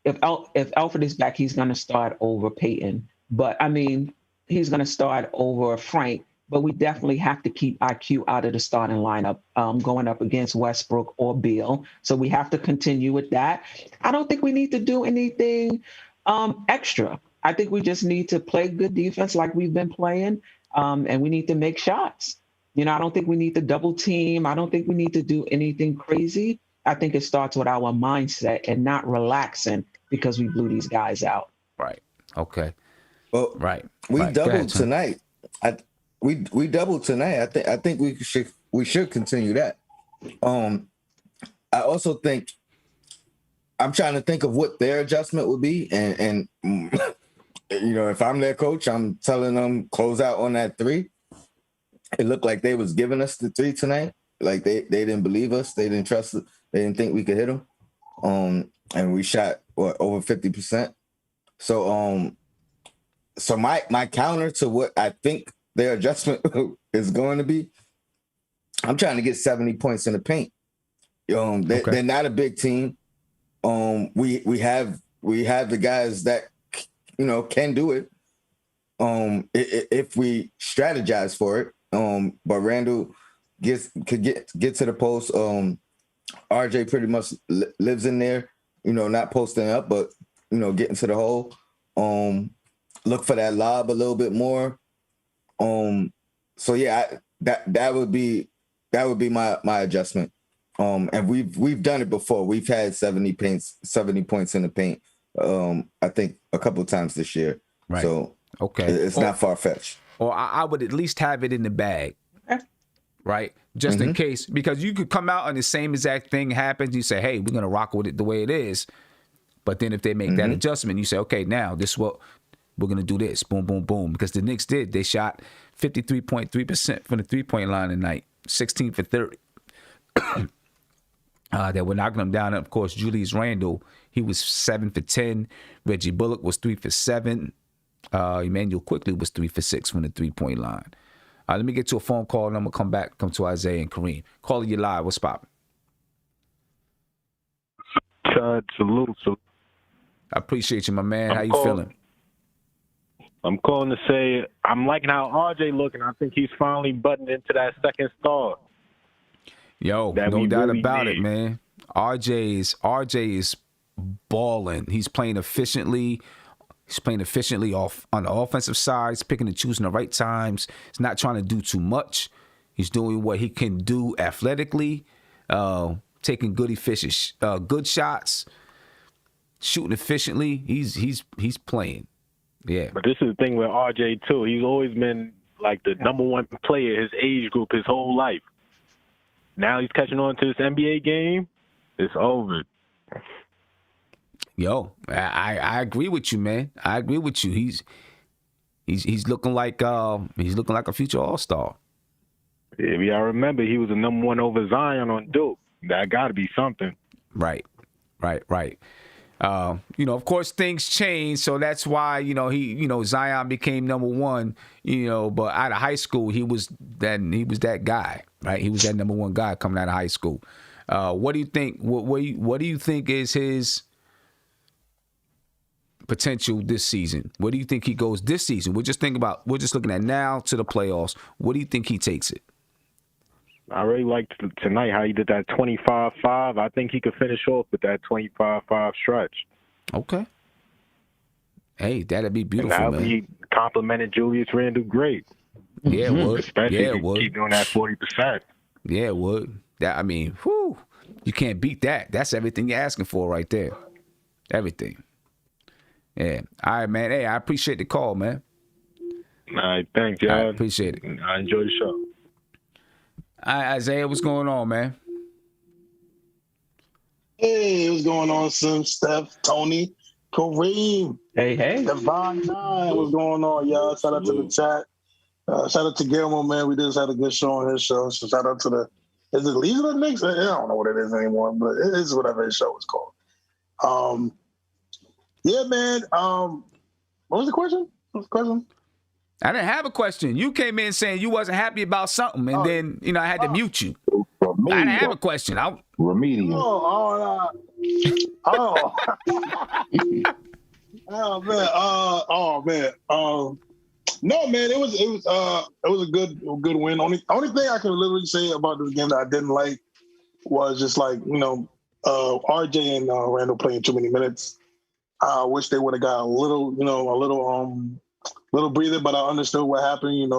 If Elfrid is back, he's going to start over Payton. But, I mean, he's going to start over Frank. But we definitely have to keep IQ out of the starting lineup going up against Westbrook or Beal. So we have to continue with that. I don't think we need to do anything extra. I think we just need to play good defense like we've been playing, and we need to make shots. I don't think we need to double team. I don't think we need to do anything crazy. I think it starts with our mindset and not relaxing because we blew these guys out. Right. Okay. Well, right. We right. doubled tonight. We doubled tonight. I think we should continue that. I also think I'm trying to think of what their adjustment would be, and if I'm their coach, I'm telling them close out on that three. It looked like they was giving us the three tonight. Like they didn't believe us. They didn't trust it. They didn't think we could hit them. And we shot over 50%. So my counter to what I think their adjustment is going to be I'm trying to get 70 points in the paint. They're not a big team. We have the guys that can do it. If we strategize for it. But Randall could get to the post. RJ pretty much lives in there. Not posting up, but getting to the hole. Look for that lob a little bit more. So yeah, that would be my adjustment. And we've done it before. We've had 70 points in the paint. I think a couple of times this year. Right. So okay, it's not far fetched. Or I would at least have it in the bag. Right, just in case, because you could come out and the same exact thing happens. You say, "Hey, we're gonna rock with it the way it is," but then if they make that adjustment, you say, "Okay, now this is what we're gonna do. This boom, boom, boom." Because the Knicks they shot 53.3% from the 3-point line tonight, 16 for 30. They were knocking them down. And of course, Julius Randle, he was 7 for 10. Reggie Bullock was 3 for 7. Emmanuel Quickly was 3 for 6 from the 3-point line. Let me get to a phone call, and I'm going to come to Isaiah and Kareem. Calling you live. What's poppin'? Salute. I appreciate you, my man. How you feeling? I'm calling to say I'm liking how RJ looking. I think he's finally buttoned into that second star. Yo, no doubt about it, man. RJ is balling. He's playing efficiently. He's playing efficiently off on the offensive side. He's picking and choosing the right times. He's not trying to do too much. He's doing what he can do athletically, taking good shots, shooting efficiently. He's playing. Yeah. But this is the thing with RJ too. He's always been like the number one player his age group his whole life. Now he's catching on to this NBA game. It's over. Yo, I agree with you, man. I agree with you. He's looking like a future All-Star. Yeah, I remember he was the number one over Zion on Duke. That got to be something. Right. Of course, things change, so that's why Zion became number one. But out of high school, he was that guy, right? He was that number one guy coming out of high school. What do you think? What do you think is his potential this season? Where do you think he goes this season? We're just looking at now to the playoffs. What do you think he takes it? I really liked tonight how he did that 25-5. I think he could finish off with that 25-5 stretch. Okay. Hey, that'd be beautiful, and man. He complimented Julius Randle great. Yeah, it would. Especially if he keep doing that 40%. Yeah, it would. Whew, you can't beat that. That's everything you're asking for right there. Everything. Yeah. All right, man. Hey, I appreciate the call, man. All right, thanks, y'all. I appreciate it. I enjoy the show. All right, Isaiah, what's going on, man? Hey, what's going on, Sim, Steph, Tony, Kareem? Hey. Divine Nine, what's going on, y'all? Shout out to the chat. Shout out to Guillermo, man. We just had a good show on his show. So shout out to is it League of the Knicks? I don't know what it is anymore, but it is whatever his show is called. Yeah, man. What was the question? I didn't have a question. You came in saying you wasn't happy about something, and then I had to mute you. I didn't have a question. Remedial. Oh man. No, man. It was a good win. Only thing I can literally say about this game that I didn't like was just like RJ and Randall playing too many minutes. I wish they would have got a little breather, but I understood what happened.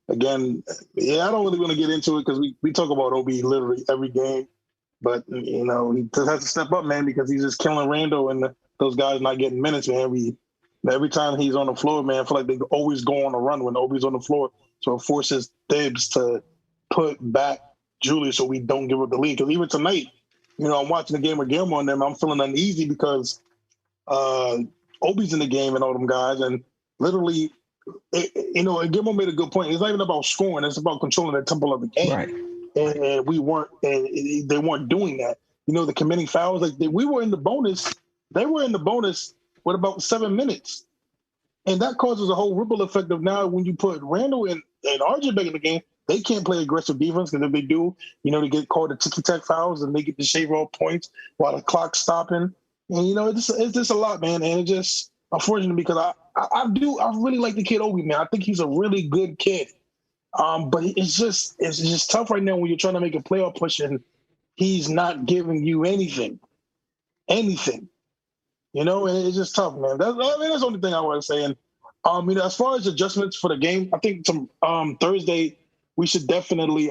Again, I don't really want to get into it because we talk about Obi literally every game, but he just has to step up, man, because he's just killing Randall and those guys not getting minutes, man. Every time he's on the floor, man, I feel like they always go on a run when Obi's on the floor, so it forces Thibs to put back Julius so we don't give up the lead. Because even tonight, I'm watching the game with Guillermo and them, I'm feeling uneasy because Obi's in the game and all them guys, and literally, and Guillermo made a good point. It's not even about scoring; it's about controlling the tempo of the game. Right. And we weren't, and they weren't doing that. The committing fouls. We were in the bonus. They were in the bonus with about 7 minutes, and that causes a whole ripple effect of now when you put Randall and RJ back in the game, they can't play aggressive defense because if they do, they get called the ticky-tack fouls and they get to shave all points while the clock's stopping. And, it's just a lot, man. And it's just unfortunate because I really like the kid Obi, man. I think he's a really good kid. But it's just tough right now when you're trying to make a playoff push and he's not giving you anything. And it's just tough, man. That's the only thing I want to say. And, as far as adjustments for the game, I think Thursday we should definitely,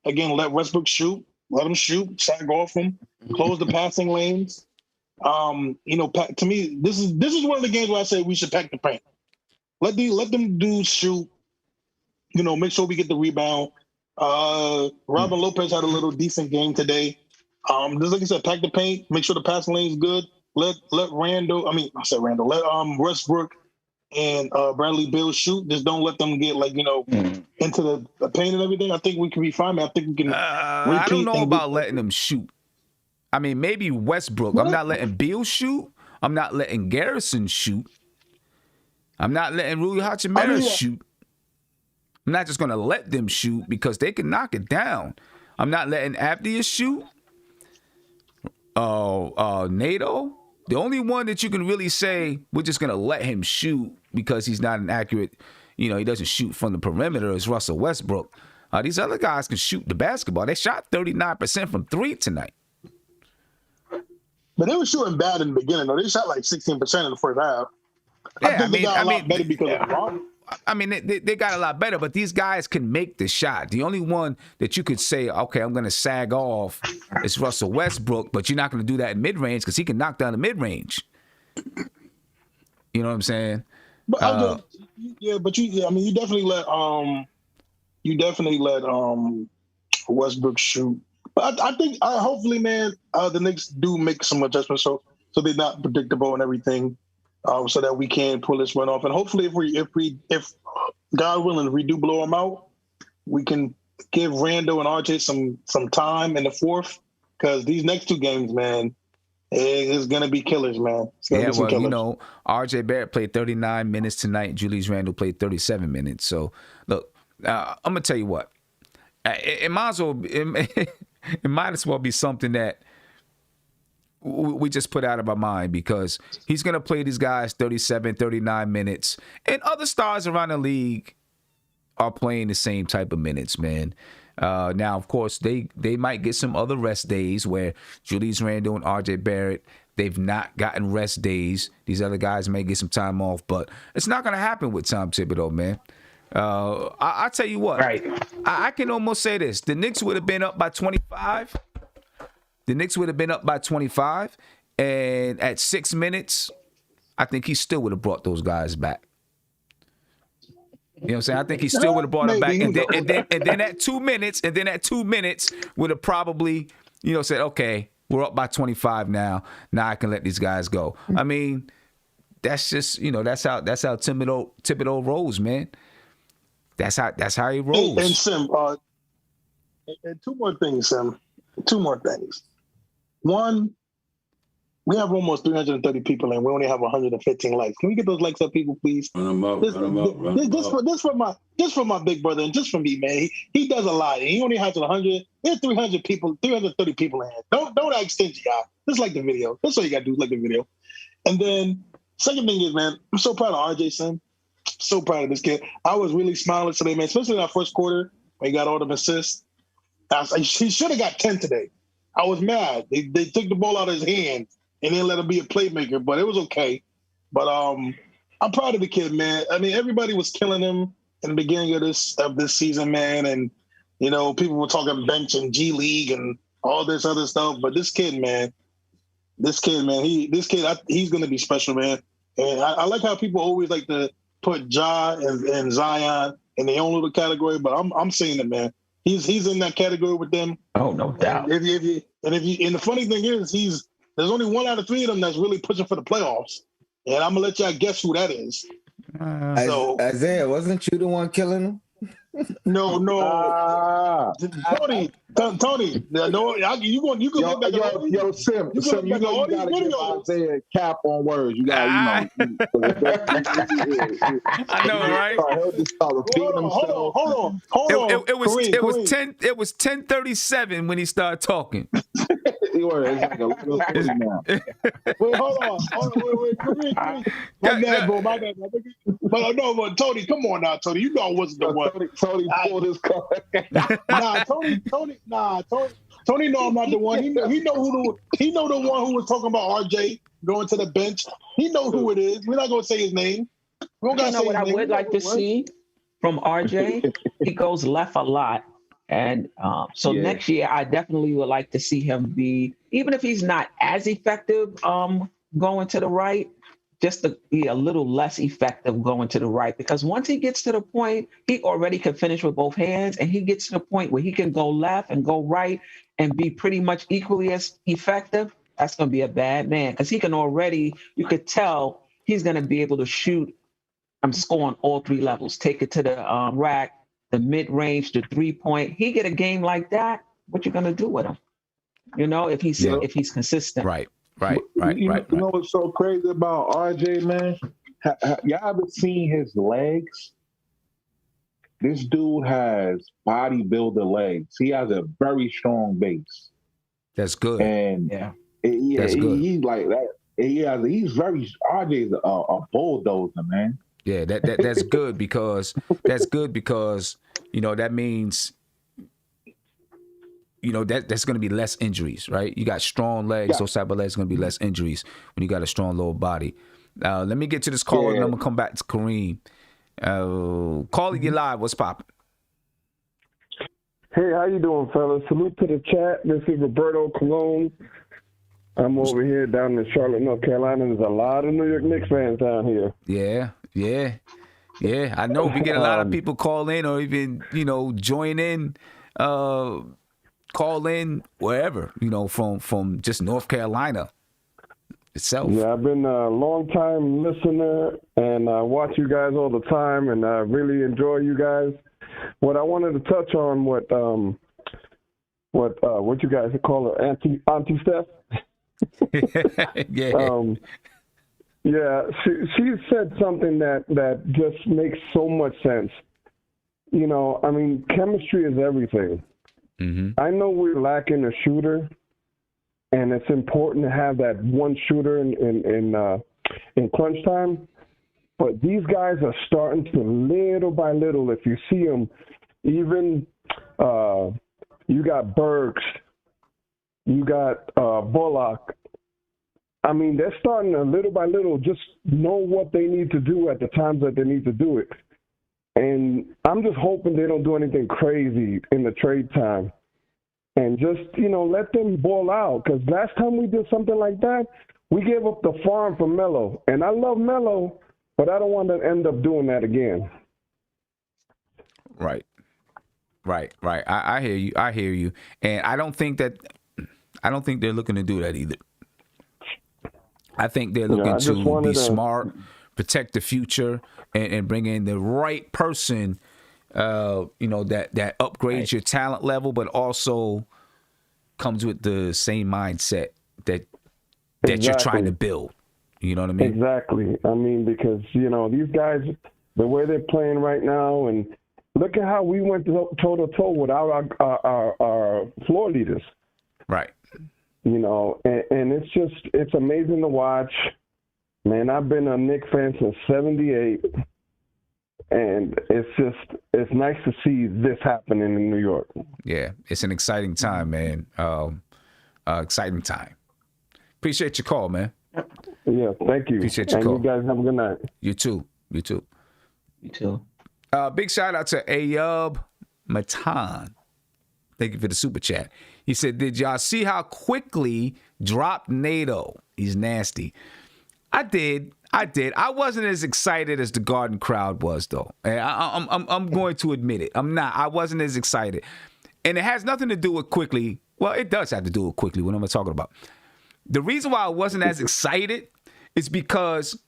again, let Westbrook shoot. Let him shoot, sag off him, close the passing lanes. To me, this is one of the games where I say we should pack the paint. Let them dudes shoot. Make sure we get the rebound. Robin Lopez had a little decent game today. Just like I said, pack the paint. Make sure the passing lane is good. Let Randall. Let Westbrook and Bradley Beal shoot. Just don't let them get into the paint and everything. I think we can be fine, man. I think we can. I don't know about letting them shoot. I mean, maybe Westbrook. What? I'm not letting Beal shoot. I'm not letting Garrison shoot. I'm not letting Rui Hachimura shoot. I'm not just going to let them shoot because they can knock it down. I'm not letting Abdius shoot. NATO. The only one that you can really say we're just going to let him shoot because he's not an accurate, he doesn't shoot from the perimeter is Russell Westbrook. These other guys can shoot the basketball. They shot 39% from three tonight. But they were shooting bad in the beginning, though. They shot like 16% in the first half. Yeah, they got a lot better because of the ball. I mean, they got a lot better, but these guys can make the shot. The only one that you could say, okay, I'm going to sag off is Russell Westbrook, but you're not going to do that in mid-range because he can knock down the mid-range. You know what I'm saying? But you definitely let Westbrook shoot. But I think hopefully, man, the Knicks do make some adjustments so they're not predictable and everything. So that we can pull this one off, and hopefully, if God willing, if we do blow them out, we can give Rando and RJ some time in the fourth, because these next two games, man, it's gonna be killers, man. RJ Barrett played 39 minutes tonight. Julius Randle played 37 minutes. So look, I'm gonna tell you what, it might as well be something that we just put out of our mind, because he's going to play these guys 37, 39 minutes. And other stars around the league are playing the same type of minutes, man. Now, of course, they might get some other rest days where Julius Randle and RJ Barrett, they've not gotten rest days. These other guys may get some time off, but it's not going to happen with Tom Thibodeau, man. I'll tell you what. Right. I can almost say this. The Knicks would have been up by 25. And at 6 minutes, I think he still would have brought those guys back. You know what I'm saying? I think he still would have brought them back. And then at 2 minutes, would have probably, said, okay, we're up by 25 now. Now I can let these guys go. I mean, that's just, that's how Thibodeau rolls, man. That's how he rolls. And Sim, and two more things, Sim. Two more things. One, we have almost 330 people and we only have 115 likes. Can we get those likes up, people, please? Run them up. Just for my big brother and just for me, man. He does a lot. And he only has 100. There's 300 people, 330 people in. Don't act stingy, y'all. Just like the video. That's all you got to do, like the video. And then second thing is, man, I'm so proud of RJ, son. So proud of this kid. I was really smiling today, man, especially in that first quarter when he got all them assists. He should have got 10 today. I was mad. They took the ball out of his hand and didn't let him be a playmaker, but it was okay. But I'm proud of the kid, man. I mean, everybody was killing him in the beginning of this season, man. And, people were talking bench and G League and all this other stuff. But this kid, he's going to be special, man. And I like how people always like to put Ja and Zion in their own little category, but I'm saying it, man. He's in that category with them. Oh, no doubt. And the funny thing is, there's only 1 out of 3 of them that's really pushing for the playoffs, and I'm gonna let y'all guess who that is. Isaiah, wasn't you the one killing him? No. Tony. No, you can look back at all these. Sim, You can look back at all these videos. Isaiah cap on words. You got, I know, right? He'll just start repeating himself. Hold on. It was 10:37 when he started talking. It's like a little thing now. Wait, hold on. Kareem. My bad, bro. But Tony, come on now, Tony. You know I wasn't the one. Tony pulled his car. Tony know I'm not the one. He know the one who was talking about RJ going to the bench. He know who it is. We're not gonna say his name. We don't gotta say his name. I would like to see from RJ. He goes left a lot. And next year, I definitely would like to see him be, even if he's not as effective going to the right, just to be a little less effective going to the right. Because once he gets to the point, he already can finish with both hands, and he gets to the point where he can go left and go right and be pretty much equally as effective. That's going to be a bad man, because he can already, you could tell he's going to be able to shoot. I'm scoring all three levels, take it to the rack, the mid-range, the three-point. He get a game like that, what you gonna do with him? You know, if he's consistent. Right. You know what's so crazy about RJ, man? Y'all ever seen his legs? This dude has bodybuilder legs. He has a very strong base. That's good. And that's good. He's like that. RJ's a bulldozer, man. Yeah, that's good because you know that means that's going to be less injuries, right? You got strong legs, those type of legs going to be less injuries when you got a strong lower body. Let me get to this caller and I'm gonna come back to Kareem. Caller, you live. What's poppin'? Hey, how you doing, fellas? Salute to the chat. This is Roberto Colon. I'm over here down in Charlotte, North Carolina. There's a lot of New York Knicks fans down here. Yeah. I know we get a lot of people call in or even, join in, call in wherever, from just North Carolina itself. Yeah, I've been a long-time listener, and I watch you guys all the time, and I really enjoy you guys. What I wanted to touch on, what you guys call her, Auntie Steph? She said something that just makes so much sense. Chemistry is everything. Mm-hmm. I know we're lacking a shooter, and it's important to have that one shooter in crunch time. But these guys are starting to, little by little, if you see them, even you got Burks, you got Bullock. They're starting to, little by little, just know what they need to do at the times that they need to do it. And I'm just hoping they don't do anything crazy in the trade time. And just, let them ball out. Because last time we did something like that, we gave up the farm for Melo. And I love Melo, but I don't want to end up doing that again. Right. I hear you. And I don't think they're looking to do that either. I think they're looking to be smart, protect the future, and bring in the right person, that upgrades your talent level, but also comes with the same mindset that you're trying to build. You know what I mean? Exactly. Because, these guys, the way they're playing right now, and look at how we went toe-to-toe with our floor leaders. Right. And it's amazing to watch. Man, I've been a Knicks fan since '78, and it's nice to see this happening in New York. Yeah, it's an exciting time, man. Exciting time. Appreciate your call, man. Yeah, thank you. Appreciate your call. You guys have a good night. You too. You too. Big shout out to Ayub Matan. Thank you for the super chat. He said, did y'all see how quickly dropped NATO? He's nasty. I did. I wasn't as excited as the Garden crowd was, though. I'm going to admit it. I'm not. I wasn't as excited. And it has nothing to do with quickly. Well, it does have to do with quickly. What am I talking about? The reason why I wasn't as excited is because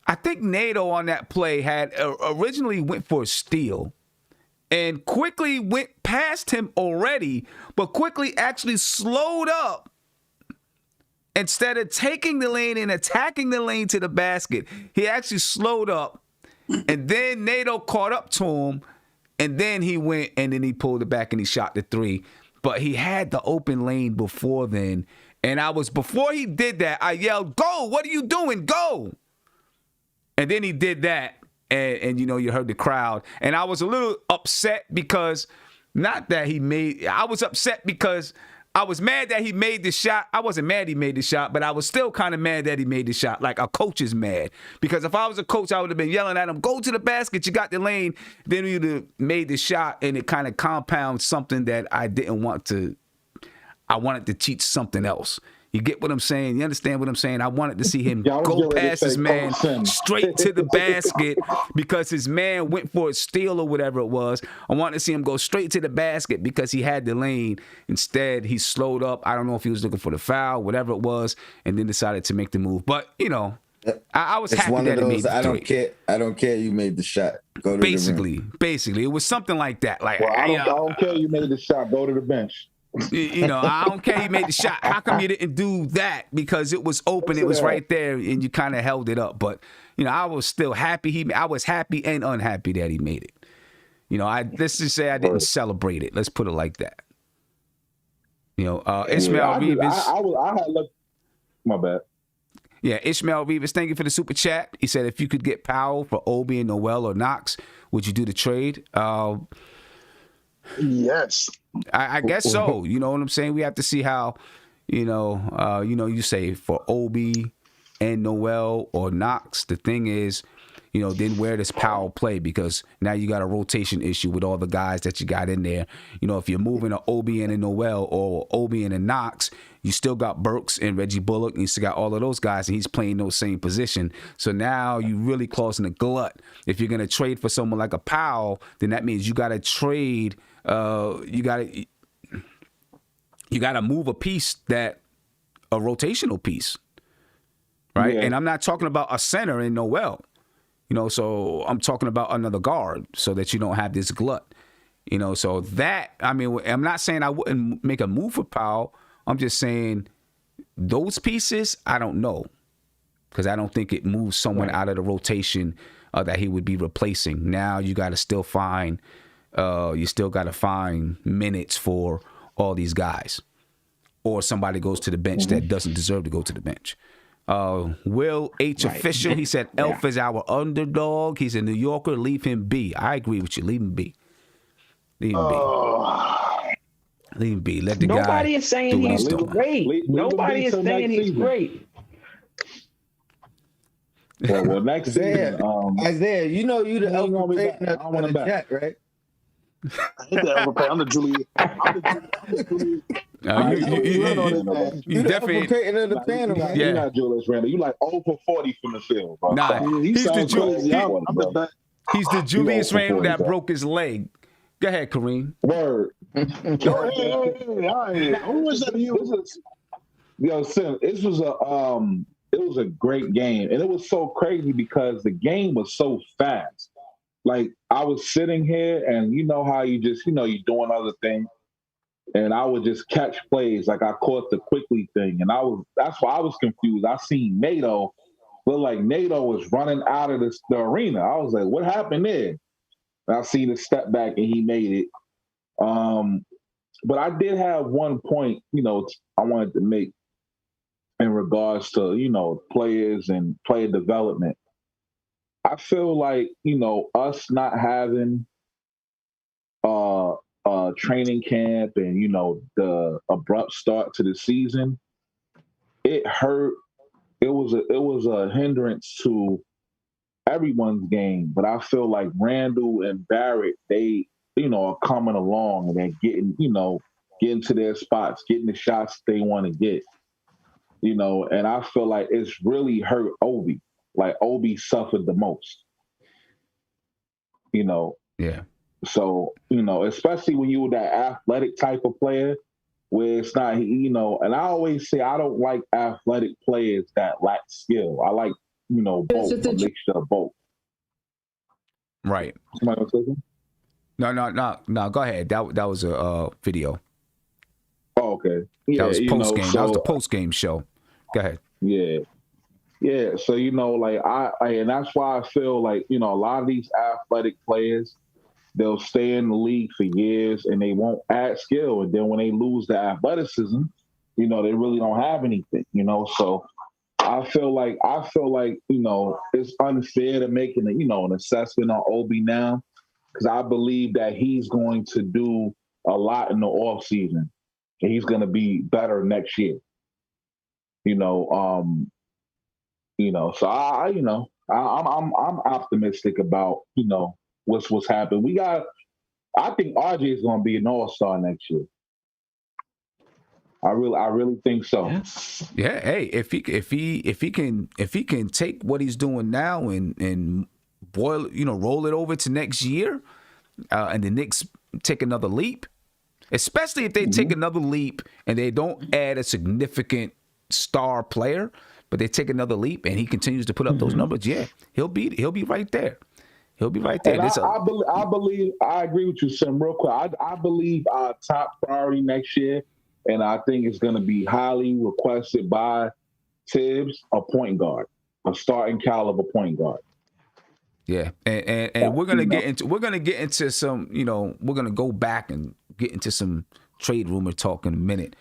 I think NATO on that play had originally went for a steal. and quickly went past him already, but quickly actually slowed up. Instead of taking the lane and attacking the lane to the basket, he actually slowed up, and then Nato caught up to him, and then he went and then he pulled it back and he shot the three. But he had the open lane before then, and before he did that, I yelled, "Go! What are you doing? Go!" And then he did that, and you heard the crowd, and I was a little upset because I was upset because I was mad that he made the shot. I wasn't mad he made the shot, but I was still kind of mad that he made the shot. Like a coach is mad. Because if I was a coach, I would have been yelling at him, "Go to the basket, you got the lane." Then he would have made the shot, and it kind of compounds something that I didn't want to. I wanted to teach something else. You get what I'm saying? You understand what I'm saying? I wanted to see him go past his man straight to the basket because his man went for a steal or whatever it was. I wanted to see him go straight to the basket because he had the lane. Instead, he slowed up. I don't know if he was looking for the foul, whatever it was, and then decided to make the move. But, I was happy that he made the three. I don't care you made the shot. Go to basically, it was something like that. Like, I don't care you made the shot. Go to the bench. I don't care you made the shot. How come you didn't do that? Because it was open, it was right there, and you kind of held it up. But I was still happy. I was happy and unhappy that he made it. Let's just say I didn't celebrate it. Let's put it like that. Ishmael Rivas. I had looked. My bad. Yeah, Ishmael Rivas, thank you for the super chat. He said, if you could get Powell for Obi and Noel or Knox, would you do the trade? Yes. I guess so. You know what I'm saying? We have to see how, you say for Obi and Noel or Knox. The thing is, then where does Powell play? Because now you got a rotation issue with all the guys that you got in there. If you're moving an Obi and a Noel or Obi and a Knox, you still got Burks and Reggie Bullock, and you still got all of those guys, and he's playing those same position. So now you really causing a glut. If you're going to trade for someone like a Powell, then that means you got to trade. You got to move a piece a rotational piece, right? Yeah. And I'm not talking about a center in Noel, so I'm talking about another guard so that you don't have this glut, so that, I'm not saying I wouldn't make a move for Powell. I'm just saying those pieces, I don't know, because I don't think it moves someone out of the rotation that he would be replacing. Now you got to still find minutes for all these guys, or somebody goes to the bench that doesn't deserve to go to the bench. Will H. Official, he said, Elf is our underdog. He's a New Yorker. Leave him be. I agree with you. Leave him be. Leave him be. Leave him be. Let the guy. Nobody is saying he's great. Nobody is saying he's great. Well, next season, Isaiah, you the Elfrid Payton of the chat, right? I hate that Elfrid Payton. I'm the Julie. You definitely Payton of the panel, man. You're not Julius Randle. You like 0 for 40 from the field, bro. Nah, he's the Julius Randle that bro. broke his leg. Go ahead, Kareem. Word. All right. Who was that? Sim, this was it was a great game, and it was so crazy because the game was so fast. Like, I was sitting here, and you know how you just, you're doing other things, and I would just catch plays. Like, I caught the quickly thing, and that's why I was confused. I seen Nato, look like Nato was running out of the arena. I was like, what happened there? And I seen the step back, and he made it. But I did have one point, I wanted to make in regards to, players and player development. I feel like, us not having training camp and, the abrupt start to the season, it hurt. It was a hindrance to everyone's game. But I feel like Randall and Barrett, they, are coming along and they're getting to their spots, getting the shots they want to get. And I feel like it's really hurt Obi. Like, Obi suffered the most. Yeah. So, especially when you were that athletic type of player where it's not, and I always say I don't like athletic players that lack skill. I like, both, a mixture of both. Right. Somebody else say something? No. Go ahead. That was a video. Oh, okay. Yeah, That was post game. So, that was the post game show. Go ahead. Yeah. Yeah. So, like I and that's why I feel like, a lot of these athletic players, they'll stay in the league for years and they won't add skill. And then when they lose the athleticism, they really don't have anything, So I feel like, it's unfair to make an assessment on Obi now, because I believe that he's going to do a lot in the off season and he's going to be better next year. So I'm optimistic about, what's happened. I think RJ is going to be an all-star next year. I really think so. Yeah. Hey, if he can take what he's doing now and boil, roll it over to next year, and the Knicks take another leap, especially if they take another leap and they don't add a significant star player, but they take another leap and he continues to put up those numbers. Yeah, he'll be right there. He'll be right there. And I believe I agree with you, Sim. Real quick, I believe our top priority next year, and I think it's going to be highly requested by Tibbs, a point guard, a starting caliber point guard. Yeah, and we're gonna get into some, we're gonna go back and get into some trade rumor talk in a minute.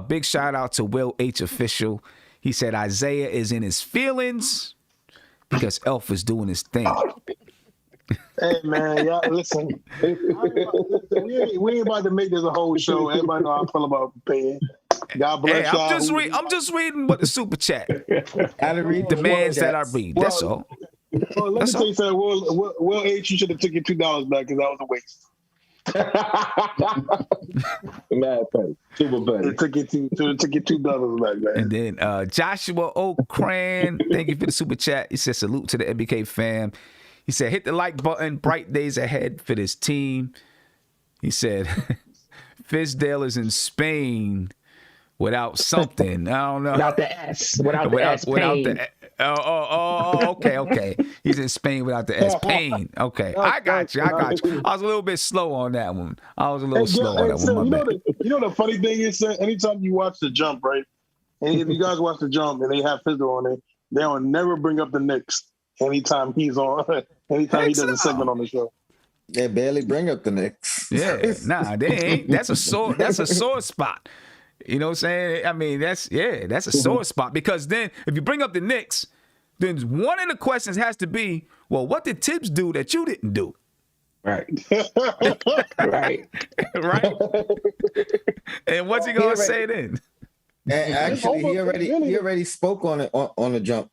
Big shout out to Will H. Official. He said Isaiah is in his feelings because Elf is doing his thing. Hey man, y'all listen. We ain't about to make this a whole show. Everybody know how I feel about Payton. God bless y'all. I'm just reading what the super chat demands that I read. That's all. Well, let me tell you something. Will H, you should have took your $2 back because that was a waste. Mad petty. Super petty. It took your $2 back, man. And then Joshua O'Cran, thank you for the super chat. He said salute to the NBK fam. He said hit the like button. Bright days ahead for this team. He said Fisdale is in Spain without something. I don't know. Without the S. Without the S. Okay. He's in Spain without the S. Pain. Okay. I got you. I was a little bit slow on that one. You know the funny thing is, anytime you watch The Jump, right? And if you guys watch The Jump and they have Fizdle on it, they'll never bring up the Knicks anytime he's on. Anytime he does a segment on the show. They barely bring up the Knicks. Yeah. Nah, they ain't. That's a sore spot. You know what I'm saying? I mean, that's a sore spot, because then if you bring up the Knicks, then one of the questions has to be, well, what did Tibbs do that you didn't do? Right. Right. And what's he gonna say then? And actually, he already spoke on it on the Jump,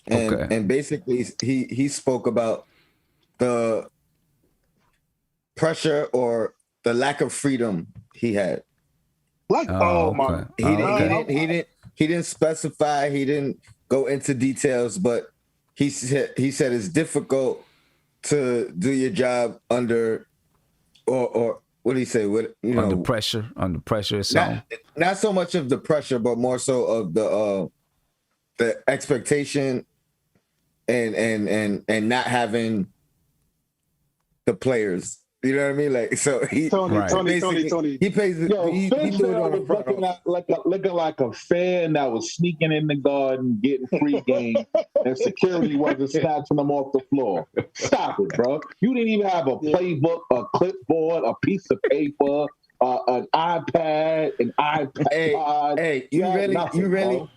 and basically he spoke about the pressure or the lack of freedom he had. He didn't specify. He didn't go into details, but he said it's difficult to do your job under, or what did he say? Under pressure. Under pressure or something. Not so much of the pressure, but more so of the expectation and not having the players. You know what I mean? Like, so he Tony. He pays. He do it on the front. Looking like a fan that was sneaking in the garden, getting free game, and security wasn't snatching them off the floor. Stop it, bro! You didn't even have a playbook, a clipboard, a piece of paper, an iPad, an iPad. Hey, you really,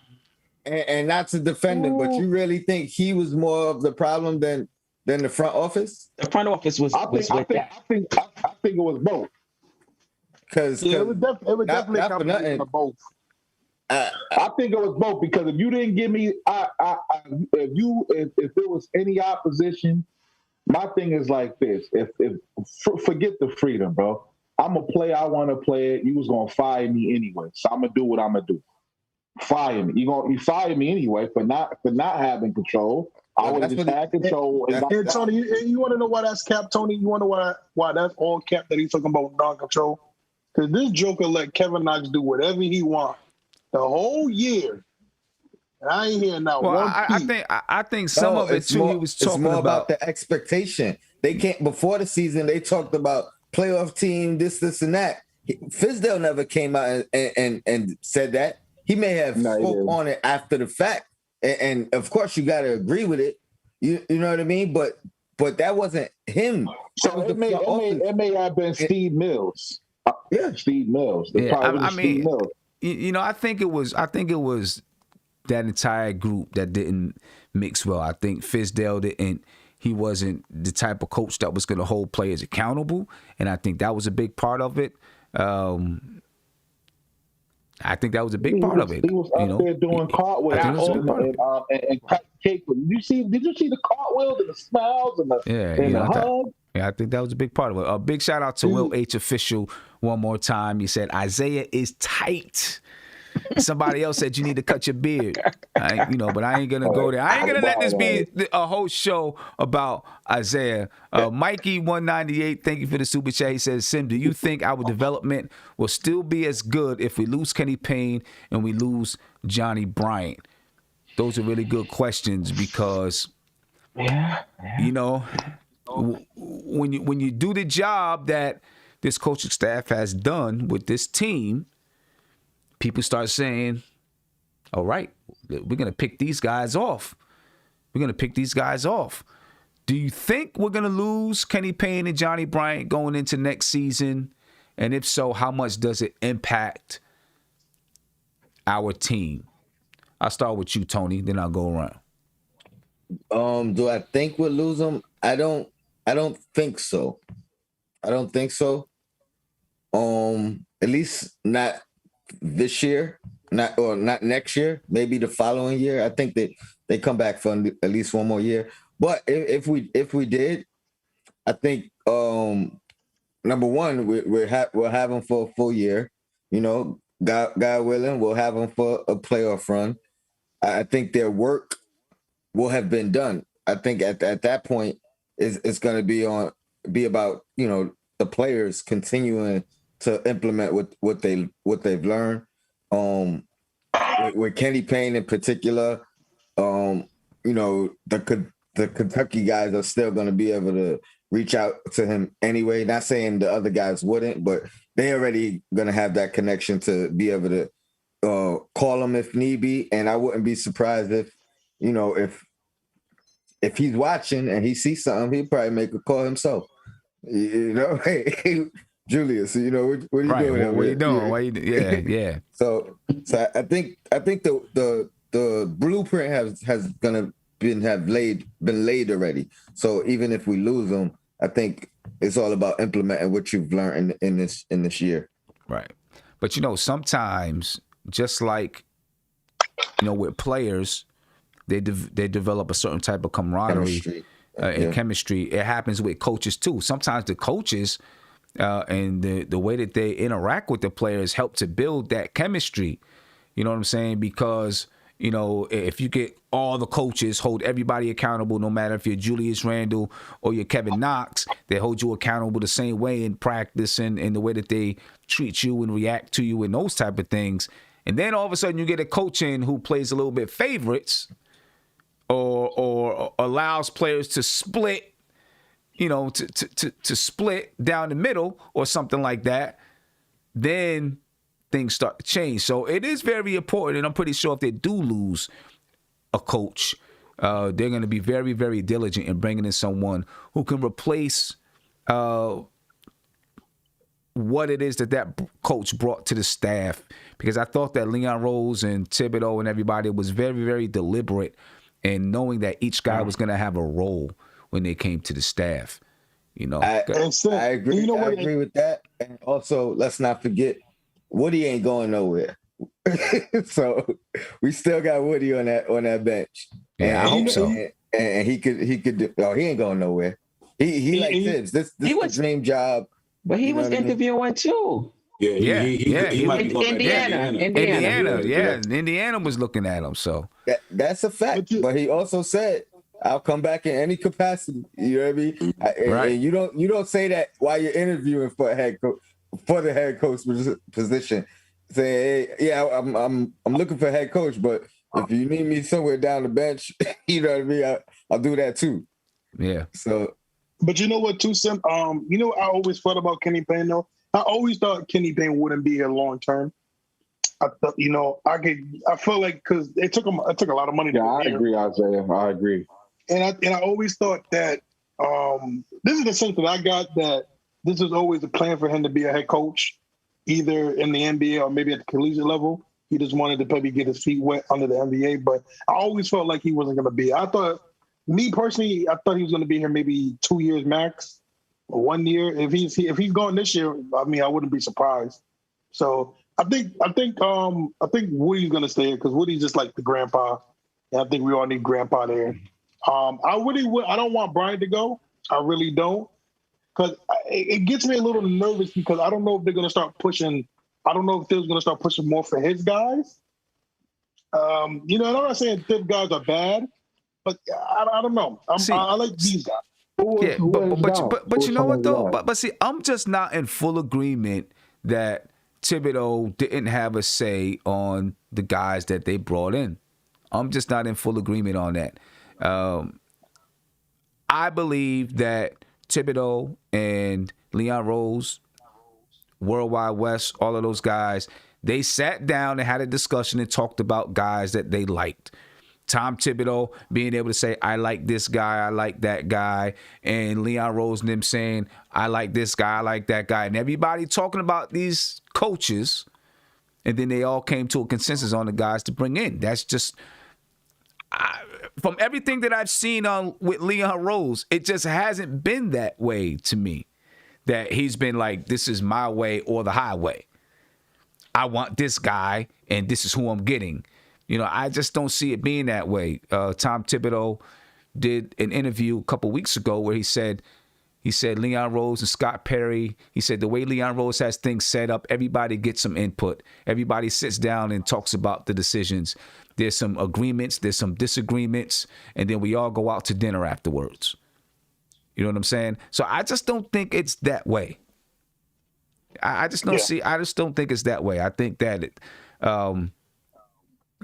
and not to defend him, but you really think he was more of the problem than the front office? The front office was I think it was both. Because it was definitely a combination of both. I think it was both, because if you didn't give me, if there was any opposition, my thing is like this: forget the freedom, bro. I'm a player. I want to play it. You was gonna fire me anyway, so I'm gonna do what I'm gonna do. Fire me. You fire me anyway for not having control. I would have just had control. Tony, you want to know why that's cap, Tony? You want to know why that's all cap that he's talking about non-control? Because this Joker let Kevin Knox do whatever he wants the whole year. And I ain't hearing that one. I think some of it too. He was talking about the expectation. They can't. Before the season, they talked about playoff team, this, and that. Fizdale never came out and said that. He may have spoke on it after the fact, and of course you got to agree with it. You know what I mean? But that wasn't him. So it may have been Steve Mills. Steve Mills. Steve Mills. You know, I think it was that entire group that didn't mix well. I think Fizdale didn't. He wasn't the type of coach that was going to hold players accountable, and I think that was a big part of it. I think that was a big part of it. He was up there doing cartwheels and cake. Did you see the cartwheels and the smiles and the hug? I think that was a big part of it. A big shout out to Will H. Official one more time. He said, Isaiah is tight. Somebody else said you need to cut your beard. But I ain't going to go there. I ain't going to let this be a whole show about Isaiah. Mikey198, thank you for the super chat. He says, Sim, do you think our development will still be as good if we lose Kenny Payne and we lose Johnny Bryant? Those are really good questions because, you know, when you do the job that this coaching staff has done with this team, people start saying, all right, we're going to pick these guys off. We're going to pick these guys off. Do you think we're going to lose Kenny Payne and Johnny Bryant going into next season? And if so, how much does it impact our team? I'll start with you, Tony, then I'll go around. Do I think we'll lose them? I don't think so. I don't think so. At least not this year, not next year, maybe the following year. I think that they come back for at least one more year. But if we did, I think number one, we'll have them for a full year. You know, God willing, we'll have them for a playoff run. I think their work will have been done. I think at that point, it's going to be about, you know, the players continuing to implement what they've learned. With Kenny Payne in particular, you know, the Kentucky guys are still going to be able to reach out to him anyway. Not saying the other guys wouldn't, but they already going to have that connection to be able to call him if need be. And I wouldn't be surprised if, you know, if he's watching and he sees something, he'd probably make a call himself. You know, hey, Julius, you know, what are you doing? What are you doing? Why you? Yeah. So I think the blueprint has gonna been laid already. So even if we lose them, I think it's all about implementing what you've learned in this year. Right. But you know, sometimes just like, you know, with players, they develop a certain type of camaraderie and chemistry. It happens with coaches too. Sometimes the coaches and the way that they interact with the players help to build that chemistry. You know what I'm saying? Because, you know, if you get all the coaches hold everybody accountable, no matter if you're Julius Randle or you're Kevin Knox, they hold you accountable the same way in practice and the way that they treat you and react to you and those type of things. And then all of a sudden you get a coach in who plays a little bit favorites or allows players to split, you know, to split down the middle or something like that, then things start to change. So it is very important, and I'm pretty sure if they do lose a coach, they're going to be very, very diligent in bringing in someone who can replace what it is that coach brought to the staff. Because I thought that Leon Rose and Thibodeau and everybody was very, very deliberate in knowing that each guy was going to have a role when they came to the staff. You know, I agree. You know I agree with that. And also, let's not forget, Woody ain't going nowhere. So we still got Woody on that bench. Yeah, I hope so. And he could. Oh, he ain't going nowhere. He like this. This was a dream job. But he was interviewing too. He might be Indiana. Yeah, Indiana was looking at him. So that's a fact. But he also said, "I'll come back in any capacity." You know what I mean? Right. And you don't say that while you're interviewing for the head coach position. Say, hey, yeah, I'm looking for head coach, but if you need me somewhere down the bench, you know what I mean? I'll do that too. Yeah. So. But you know what, too, Sim? You know, I always thought about Kenny Payne, though. I always thought Kenny Payne wouldn't be here long term. I thought, you know, I felt like because it took a lot of money. Yeah, I agree, Isaiah. I agree. And I always thought that this is the sense that I got, that this was always a plan for him to be a head coach, either in the NBA or maybe at the collegiate level. He just wanted to probably get his feet wet under the NBA. But I always felt like he wasn't going to be. Me personally, I thought he was going to be here maybe 2 years max, or 1 year. If he's going this year, I mean, I wouldn't be surprised. So I think Woody's going to stay here because Woody's just like the grandpa, and I think we all need grandpa there. I don't want Brian to go. I really don't, because it gets me a little nervous because I don't know if they're going to start pushing. I don't know if Thib's going to start pushing more for his guys. You know, and I'm not saying Thib guys are bad, but I don't know. I like these guys. Yeah, but you know what though? But see, I'm just not in full agreement that Thibodeau didn't have a say on the guys that they brought in. I'm just not in full agreement on that. I believe that Thibodeau and Leon Rose, Worldwide West, all of those guys, they sat down and had a discussion and talked about guys that they liked. Tom Thibodeau being able to say, I like this guy, I like that guy, and Leon Rose and them saying, I like this guy, I like that guy, and everybody talking about these coaches, and then they all came to a consensus on the guys to bring in. That's just, from everything that I've seen with Leon Rose, it just hasn't been that way to me, that he's been like, this is my way or the highway. I want this guy, and this is who I'm getting. You know, I just don't see it being that way. Tom Thibodeau did an interview a couple weeks ago where he said Leon Rose and Scott Perry, he said the way Leon Rose has things set up, everybody gets some input. Everybody sits down and talks about the decisions. There's some agreements, there's some disagreements, and then we all go out to dinner afterwards. You know what I'm saying? So I just don't think it's that way. I just don't think it's that way. I think that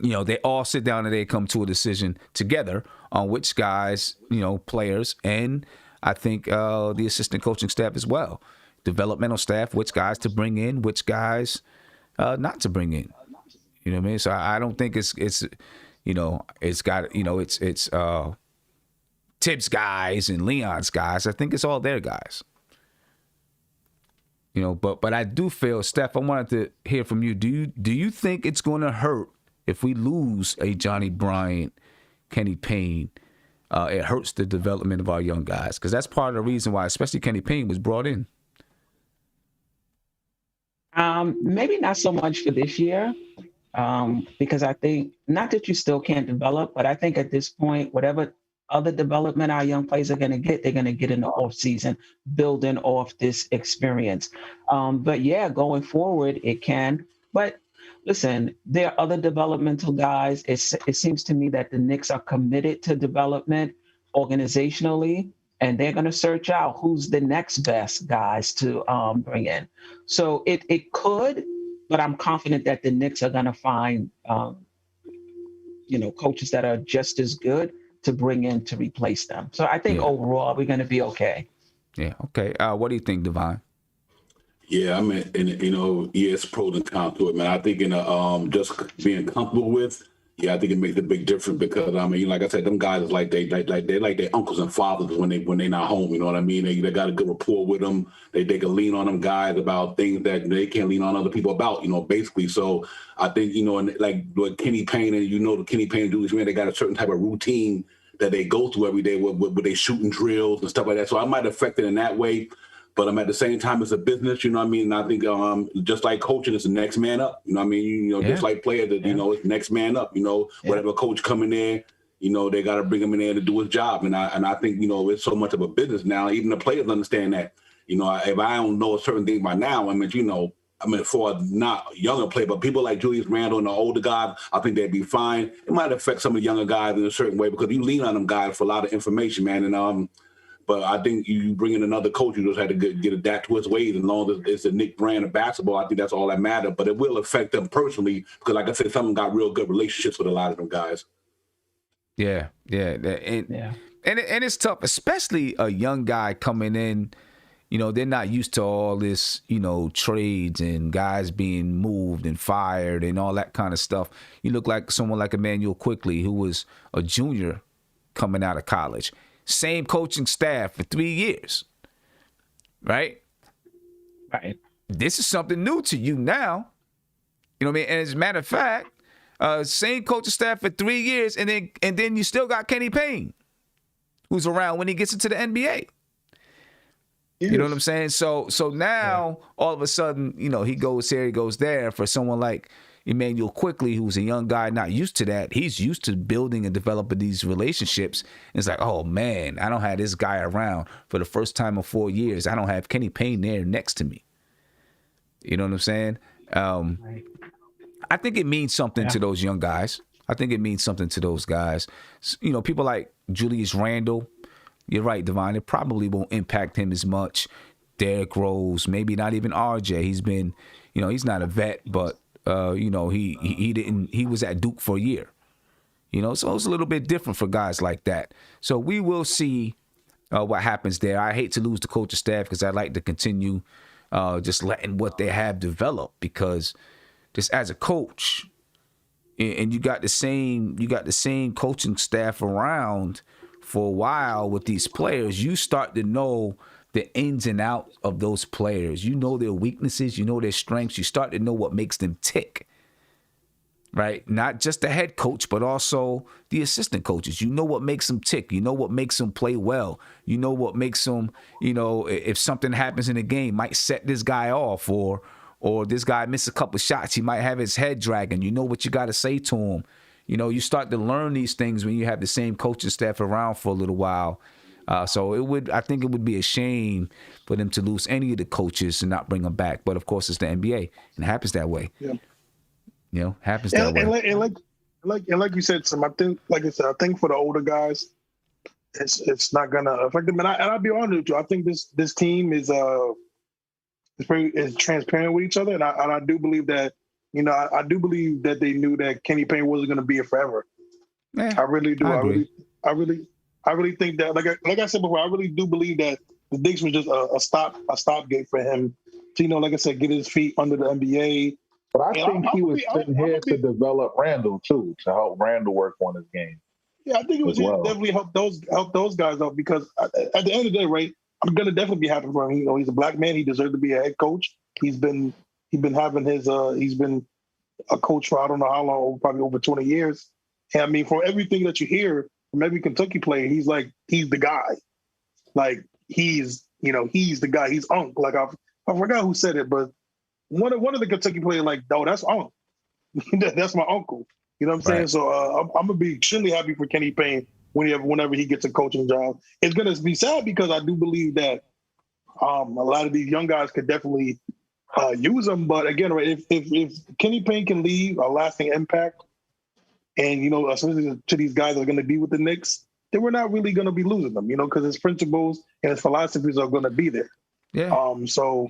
you know, they all sit down and they come to a decision together on which guys, you know, players, and I think the assistant coaching staff as well, developmental staff, which guys to bring in, which guys not to bring in. You know what I mean? So I don't think it's you know, it's got, you know, it's Tibbs guys and Leon's guys. I think it's all their guys. You know, but I do feel, Steph, I wanted to hear from you. Do you think it's going to hurt if we lose a Johnny Bryant, Kenny Payne? It hurts the development of our young guys, because that's part of the reason why, especially Kenny Payne, was brought in. Maybe not so much for this year, because I think, not that you still can't develop, but I think at this point, whatever other development our young players are going to get, they're going to get in the off season, building off this experience. But yeah, going forward, it can. But listen, there are other developmental guys. It seems to me that the Knicks are committed to development organizationally, and they're going to search out who's the next best guys to bring in. So it could, but I'm confident that the Knicks are going to find, you know, coaches that are just as good to bring in to replace them. So I think overall we're going to be okay. Yeah. Okay. What do you think, Devon? Yeah, I mean, and you know, it's pros and cons to it, man. I think in just being comfortable with, I think it makes a big difference, because I mean, like I said, them guys is like they like their uncles and fathers when they not home. You know what I mean? They got a good rapport with them. They can lean on them guys about things that they can't lean on other people about. You know, basically. So I think, you know, and like what Kenny Payne and, you know, the Kenny Payne dudes, man, they got a certain type of routine that they go through every day with they shooting drills and stuff like that. So I might affect it in that way. But at the same time, it's a business, you know what I mean? And I think just like coaching, it's the next man up. You know what I mean? You know, just like players, that you know, it's next man up. You know, whatever coach come in there, you know, they got to bring him in there to do his job. And I think, you know, it's so much of a business now. Even the players understand that. You know, if I don't know a certain thing by now, I mean, you know, for not younger play, but people like Julius Randle and the older guys, I think they'd be fine. It might affect some of the younger guys in a certain way, because you lean on them guys for a lot of information, man. And but I think you bring in another coach, you just had to get adapt to his ways. As long as it's a Knicks brand of basketball, I think that's all that matters. But it will affect them personally, because, like I said, some of them got real good relationships with a lot of them guys. Yeah. And And it's tough, especially a young guy coming in. You know, they're not used to all this, you know, trades and guys being moved and fired and all that kind of stuff. You look like someone like Emmanuel Quickly, who was a junior coming out of college. Same coaching staff for 3 years, right? Right. This is something new to you now. You know what I mean? And as a matter of fact, same coaching staff for 3 years, and then you still got Kenny Payne, who's around when he gets into the NBA. You know what I'm saying? So now, all of a sudden, you know, he goes here, he goes there. For someone like Emmanuel Quickly, who's a young guy not used to that, he's used to building and developing these relationships. And it's like, oh, man, I don't have this guy around for the first time in 4 years. I don't have Kenny Payne there next to me. You know what I'm saying? I think it means something to those young guys. I think it means something to those guys. You know, people like Julius Randle. You're right, Devon. It probably won't impact him as much. Derrick Rose, maybe not even RJ. He's been, you know, he's not a vet, but you know, he was at Duke for a year. You know, so it's a little bit different for guys like that. So we will see what happens there. I hate to lose the coaching staff because I'd like to continue just letting what they have develop, because just as a coach, and you got the same coaching staff around for a while with these players, you start to know the ins and outs of those players. You know their weaknesses, you know their strengths, you start to know what makes them tick, right? Not just the head coach, but also the assistant coaches. You know what makes them tick. You know what makes them play well. You know what makes them, you know, if something happens in a game, might set this guy off, or this guy missed a couple shots, he might have his head dragging. You know what you got to say to him. You know, you start to learn these things when you have the same coaching staff around for a little while. So I think it would be a shame for them to lose any of the coaches and not bring them back. But of course, it's the NBA, and it happens that way. Yeah. You know, happens that way. And like you said, Sam, I think for the older guys, it's not gonna affect them. And I'll be honest with you, I think this team is transparent with each other, and I do believe that. You know, I do believe that they knew that Kenny Payne wasn't going to be here forever. Yeah, I really do. I really think that, like I said before, I really do believe that the Knicks was just a stopgate for him to, you know, like I said, get his feet under the NBA. But I think he was sitting here to develop Randall too, to help Randall work on his game. Yeah, I think it was definitely help those guys out, because at the end of the day, right, I'm gonna definitely be happy for him. You know, he's a black man. He deserves to be a head coach. He's been having his he's been a coach for I don't know how long, probably over 20 years. And I mean, for everything that you hear from every Kentucky player, he's the guy. Like he's the guy. He's Unc. Like I forgot who said it, but one of the Kentucky players, like, no, that's Unc. That's my uncle. You know what I'm saying? So I'm gonna be extremely happy for Kenny Payne whenever he gets a coaching job. It's gonna be sad because I do believe that a lot of these young guys could definitely use them. But again, if Kenny Payne can leave a lasting impact, and, you know, especially to these guys that are going to be with the Knicks, then we're not really going to be losing them, you know, because his principles and his philosophies are going to be there. Yeah. So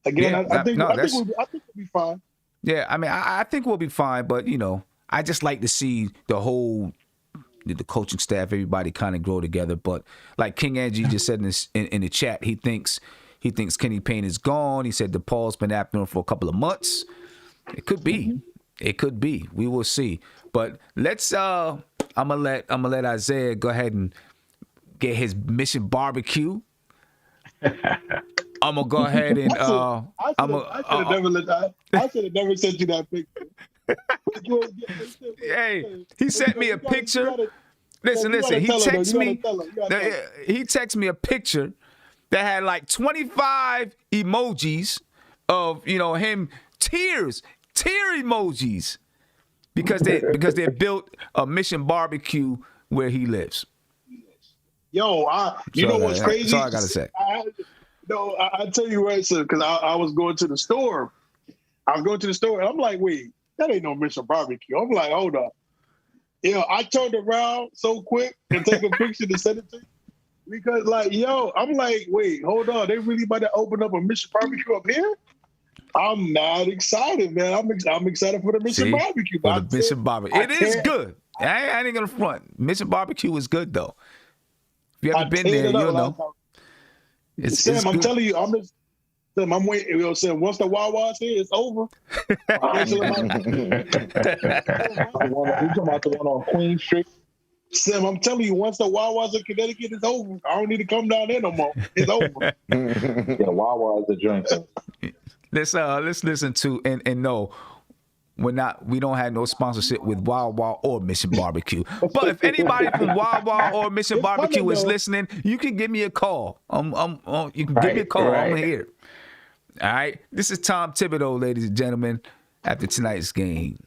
again, I think we'll be fine. Yeah, I mean, I think we'll be fine, but, you know, I just like to see the coaching staff, everybody kind of grow together. But like King Angie just said in the chat, he thinks Kenny Payne is gone. He said DePaul's been after him for a couple of months. It could be. Mm-hmm. It could be. We will see. But let's I'm gonna let Isaiah go ahead and get his Mission Barbecue. I'm gonna go ahead and I should have never sent you that picture. Hey, he sent me a picture. Listen. He texted me a picture that had like 25 emojis of, you know, him tear emojis because they built a Mission Barbecue where he lives. Yo, you know what's crazy? That's all I gotta say. I tell you right, sir, because I was going to the store. And I'm like, wait, that ain't no Mission Barbecue. I'm like, hold up. You know, I turned around so quick and take a picture to send it to you. Because, like, yo, I'm like, wait, hold on. They really about to open up a Mission Barbecue up here? I'm mad excited, man. I'm excited for the Mission Barbecue. For the Mission Barbecue. It is good. I ain't gonna front. Mission Barbecue is good, though. you haven't been there, you'll know. Sam, I'm telling you, Sam, I'm waiting. You know, Sam, once the Wawa's here, it's over. You talking about the one on Queen Street? Sam, I'm telling you, once the Wawa's in Connecticut is over, I don't need to come down there no more. It's over. Yeah, Wawa is the joint. Let's listen to and no, we don't have no sponsorship with Wawa or Mission Barbecue. But if anybody from Wawa or Mission Barbecue is listening, you can give me a call. You can give me a call. I'm here. All right. This is Tom Thibodeau, ladies and gentlemen, after tonight's game.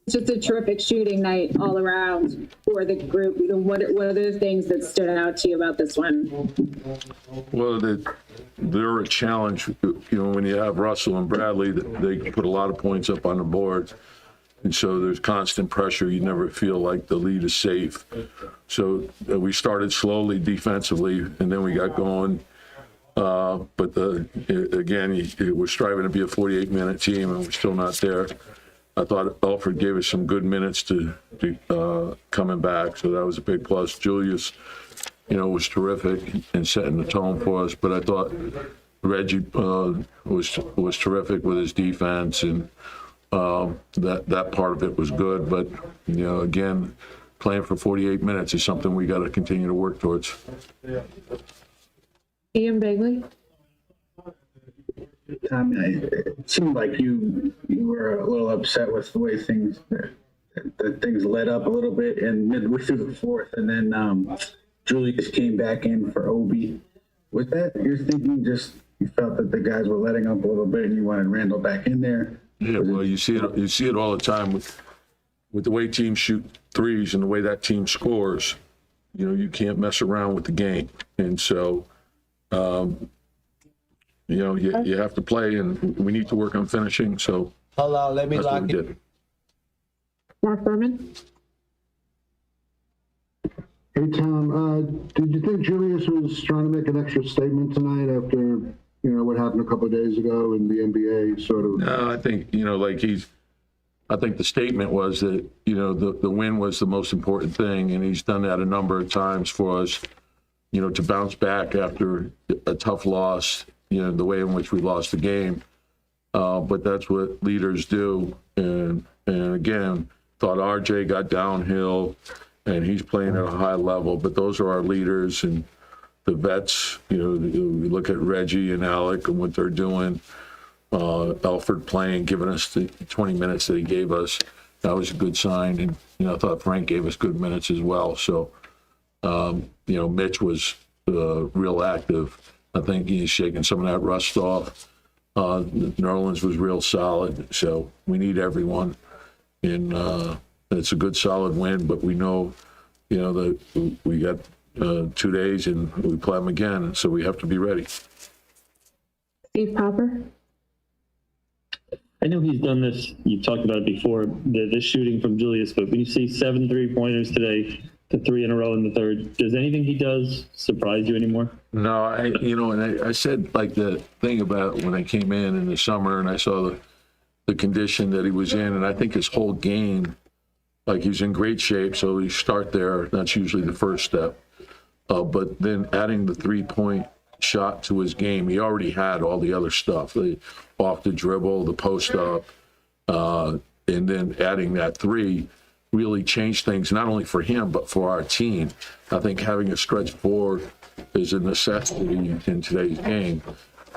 Just a terrific shooting night all around for the group. You know, what are the things that stood out to you about this one? Well, they're a challenge. You know, when you have Russell and Bradley, they put a lot of points up on the board. And so there's constant pressure. You never feel like the lead is safe. So we started slowly defensively, and then we got going. But again, we're striving to be a 48-minute team, and we're still not there. I thought Elfrid gave us some good minutes to coming back, so that was a big plus. Julius, was terrific in setting the tone for us, but I thought Reggie was terrific with his defense, and that part of it was good. But again, playing for 48 minutes is something we got to continue to work towards. Ian Begley. Tom, it seemed like you were a little upset with the way things led up a little bit and midway through the fourth, and then Julius came back in for Obi. Was that your thinking? Just you felt that the guys were letting up a little bit, and you wanted Randall back in there? Yeah, well, you see it all the time with the way teams shoot threes and the way that team scores. You can't mess around with the game, and so. You have to play, and we need to work on finishing. So hold on, let me lock it. Mark Berman. Hey Tom, did you think Julius was trying to make an extra statement tonight after what happened a couple of days ago in the NBA? Sort of. No, I think I think the statement was that the win was the most important thing, and he's done that a number of times for us. To bounce back after a tough loss. The way in which we lost the game. But that's what leaders do. And again, thought RJ got downhill and he's playing at a high level, but those are our leaders and the vets. We look at Reggie and Alec and what they're doing. Elfrid playing, giving us the 20 minutes that he gave us. That was a good sign. And, I thought Frank gave us good minutes as well. So, Mitch was real active. I think he's shaking some of that rust off. Nerlens was real solid, so we need everyone. And it's a good, solid win, but we know, that we got 2 days and we play them again, so we have to be ready. Steve Popper. I know he's done this. You've talked about it before, the shooting from Julius, but when you see 7 3-pointers today, to 3 in a row in the third. Does anything he does surprise you anymore? No, I said like the thing about when I came in the summer and I saw the condition that he was in, and I think his whole game, like he's in great shape, so you start there. That's usually the first step. But then adding the 3-point shot to his game, he already had all the other stuff, off the dribble, the post up, and then adding that 3. Really changed things, not only for him, but for our team. I think having a stretch forward is a necessity in today's game.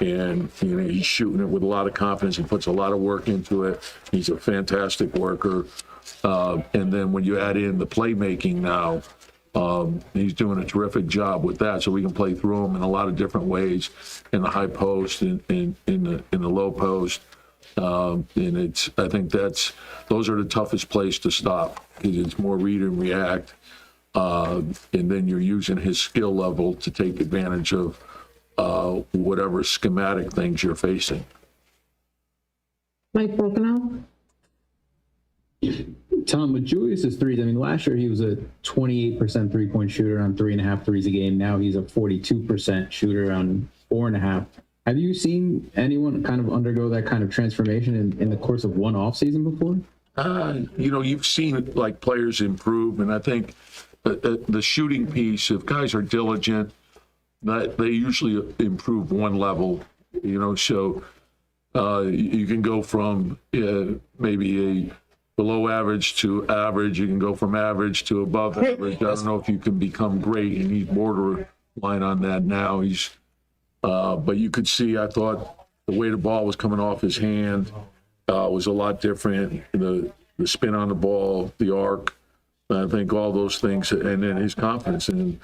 And, he's shooting it with a lot of confidence. He puts a lot of work into it. He's a fantastic worker. And then when you add in the playmaking now, he's doing a terrific job with that. So we can play through him in a lot of different ways, in the high post, in the low post. And I think those are the toughest place to stop because it's more read and react. And then you're using his skill level to take advantage of whatever schematic things you're facing. Mike Brokenau. Tom, with Julius's threes, last year he was a 28% 3-point shooter on 3.5 threes a game. Now he's a 42% shooter on 4.5. Have you seen anyone kind of undergo that kind of transformation in the course of one off season before? You've seen like players improve, and I think the shooting piece, if guys are diligent, that they usually improve one level, so you can go from maybe a below average to average. You can go from average to above average. I don't know if you can become great, and he's borderline on that now. But you could see, I thought the way the ball was coming off his hand was a lot different. The spin on the ball, the arc, I think all those things, and then his confidence. And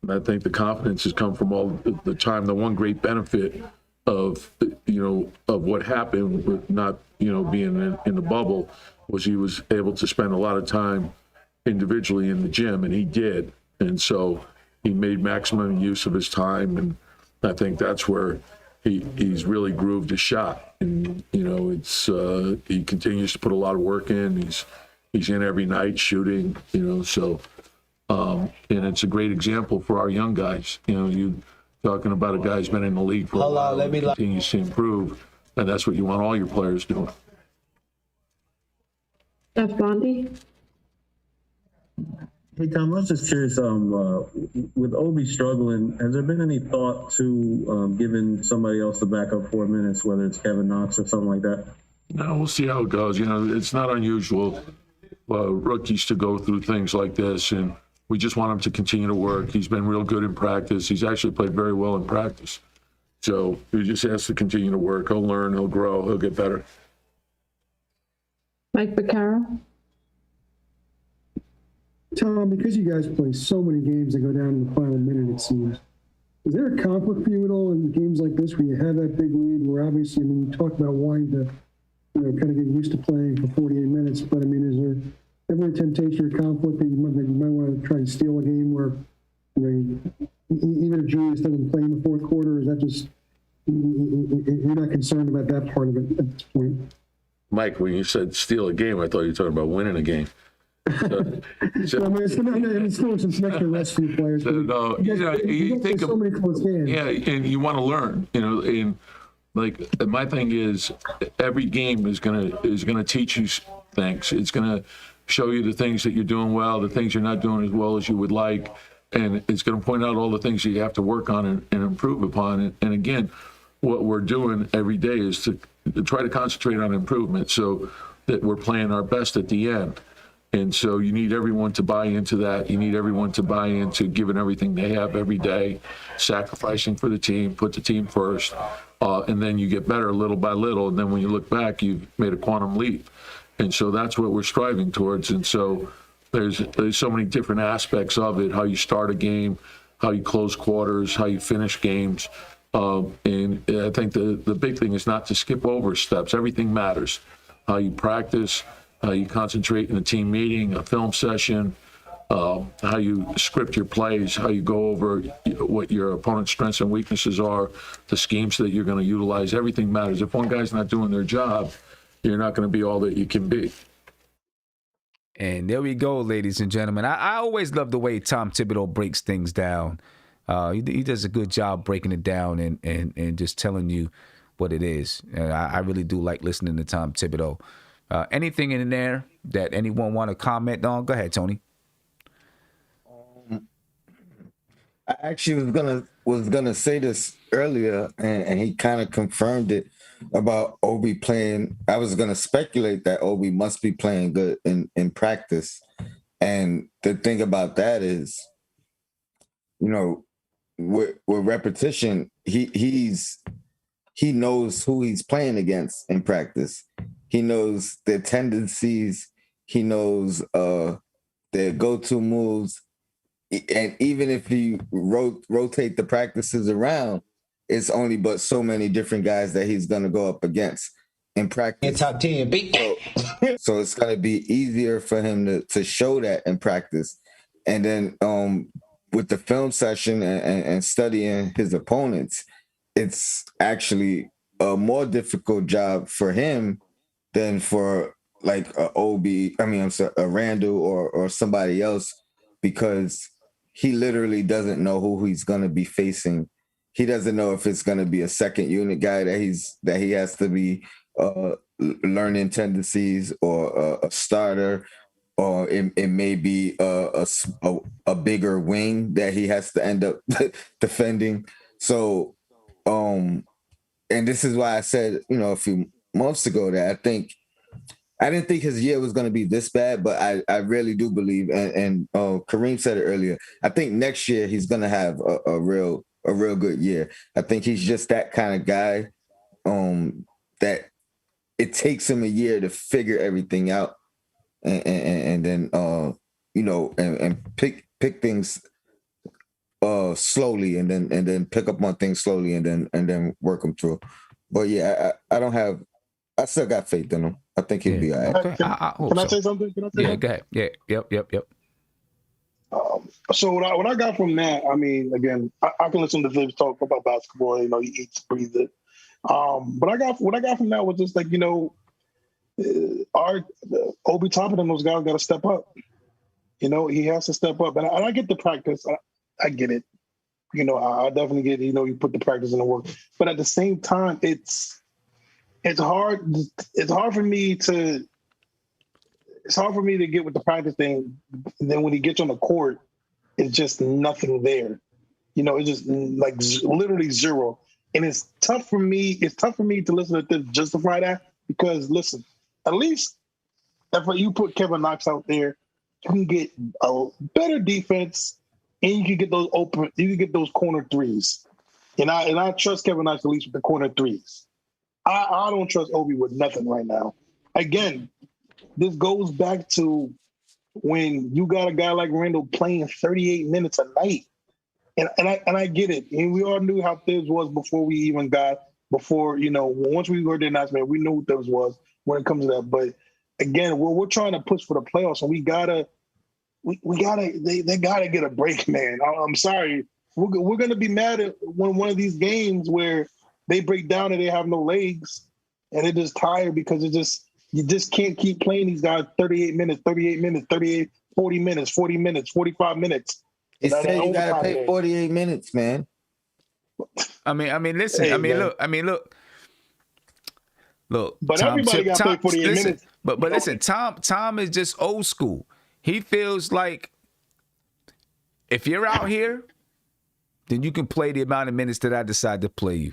I think the confidence has come from all the time. The one great benefit of what happened with not being in the bubble was he was able to spend a lot of time individually in the gym, and he did. And so he made maximum use of his time, and I think that's where he's really grooved his shot. And it's he continues to put a lot of work in. He's in every night shooting. So and it's a great example for our young guys. You talking about a guy who's been in the league for a while, continues to improve, and that's what you want all your players doing. Jeff Bondi. Hey Tom, I was just curious. With Obi struggling, has there been any thought to giving somebody else the backup 4 minutes, whether it's Kevin Knox or something like that? No, we'll see how it goes. It's not unusual rookies to go through things like this, and we just want him to continue to work. He's been real good in practice. He's actually played very well in practice. So he just has to continue to work. He'll learn. He'll grow. He'll get better. Mike Vaccaro. Tom, because you guys play so many games that go down in the final minute, it seems, is there a conflict for you at all in games like this where you have that big lead, where obviously, you talk about wanting to, kind of get used to playing for 48 minutes, but is there ever a temptation or conflict that you might want to try and steal a game where, even if Julius doesn't play in the fourth quarter, is that just, you're not concerned about that part of it at this point? Mike, when you said steal a game, I thought you were talking about winning a game. It's still some extra rest for you players. No, you think of so many close games. Yeah, and you want to learn. And like my thing is, every game is gonna teach you things. It's gonna show you the things that you're doing well, the things you're not doing as well as you would like, and it's gonna point out all the things that you have to work on and improve upon. And again, what we're doing every day is to try to concentrate on improvement, so that we're playing our best at the end. And so you need everyone to buy into that. You need everyone to buy into giving everything they have every day, sacrificing for the team, put the team first, and then you get better little by little. And then when you look back, you've made a quantum leap. And so that's what we're striving towards. And so there's so many different aspects of it: how you start a game, how you close quarters, how you finish games. And I think the big thing is not to skip over steps. Everything matters. How you practice, how you concentrate in a team meeting, a film session, how you script your plays, how you go over what your opponent's strengths and weaknesses are, the schemes that you're going to utilize. Everything matters. If one guy's not doing their job, you're not going to be all that you can be. And there we go, ladies and gentlemen. I always love the way Tom Thibodeau breaks things down. He does a good job breaking it down and just telling you what it is. And I really do like listening to Tom Thibodeau. Anything in there that anyone want to comment on? Go ahead, Tony. I actually was gonna say this earlier, and he kind of confirmed it about Obi playing. I was gonna speculate that Obi must be playing good in practice, and the thing about that is, with repetition, he knows who he's playing against in practice. He knows their tendencies. He knows their go-to moves. And even if you rotate the practices around, it's only but so many different guys that he's going to go up against in practice. Top 10, so it's going to be easier for him to show that in practice. And then with the film session and studying his opponents, it's actually a more difficult job for him than for like a Randall or somebody else, because he literally doesn't know who he's going to be facing. He doesn't know if it's going to be a second unit guy that he has to be learning tendencies, or a starter. or it may be a bigger wing that he has to end up defending. So, and this is why I said, a few months ago that I didn't think his year was going to be this bad, but I really do believe, and Kareem said it earlier, I think next year he's going to have a real good year. I think he's just that kind of guy that it takes him a year to figure everything out and then and pick things slowly and then pick up on things slowly and then work them through. But yeah, I still got faith in him. I think he'll be all right. Okay. Can I say something? Yeah, go ahead. Yeah, yep. So what I got from that, I mean, again, I can listen to Viv talk about basketball. He eats, breathes it. But what I got from that was just like, our Obi Toppin and those guys got to step up. He has to step up, and I get the practice. I get it. I definitely get it. You put the practice in the work, but at the same time, it's hard. It's hard for me to get with the practice thing. And then when he gets on the court, it's just nothing there. It's just like literally zero. And it's tough for me. It's tough for me to listen to this justify that because listen, at least if you put Kevin Knox out there, you can get a better defense, and you can get those open. You can get those corner threes. And I trust Kevin Knox at least with the corner threes. I don't trust Obi with nothing right now. Again, this goes back to when you got a guy like Randall playing 38 minutes a night. And I get it. And we all knew how Thibs was before we even once we heard the announcement, we knew who Thibs was when it comes to that. But again, we're trying to push for the playoffs, and they gotta get a break, man. I'm sorry. We're gonna be mad at one of these games where they break down and they have no legs and they're just tired because you just can't keep playing these guys 38 minutes, 40 minutes, 40 minutes, 45 minutes. It said you gotta play 48 minutes, man. I mean, listen. Hey, look. But everybody got to play 48 minutes. But listen, Tom is just old school. He feels like if you're out here, then you can play the amount of minutes that I decide to play you,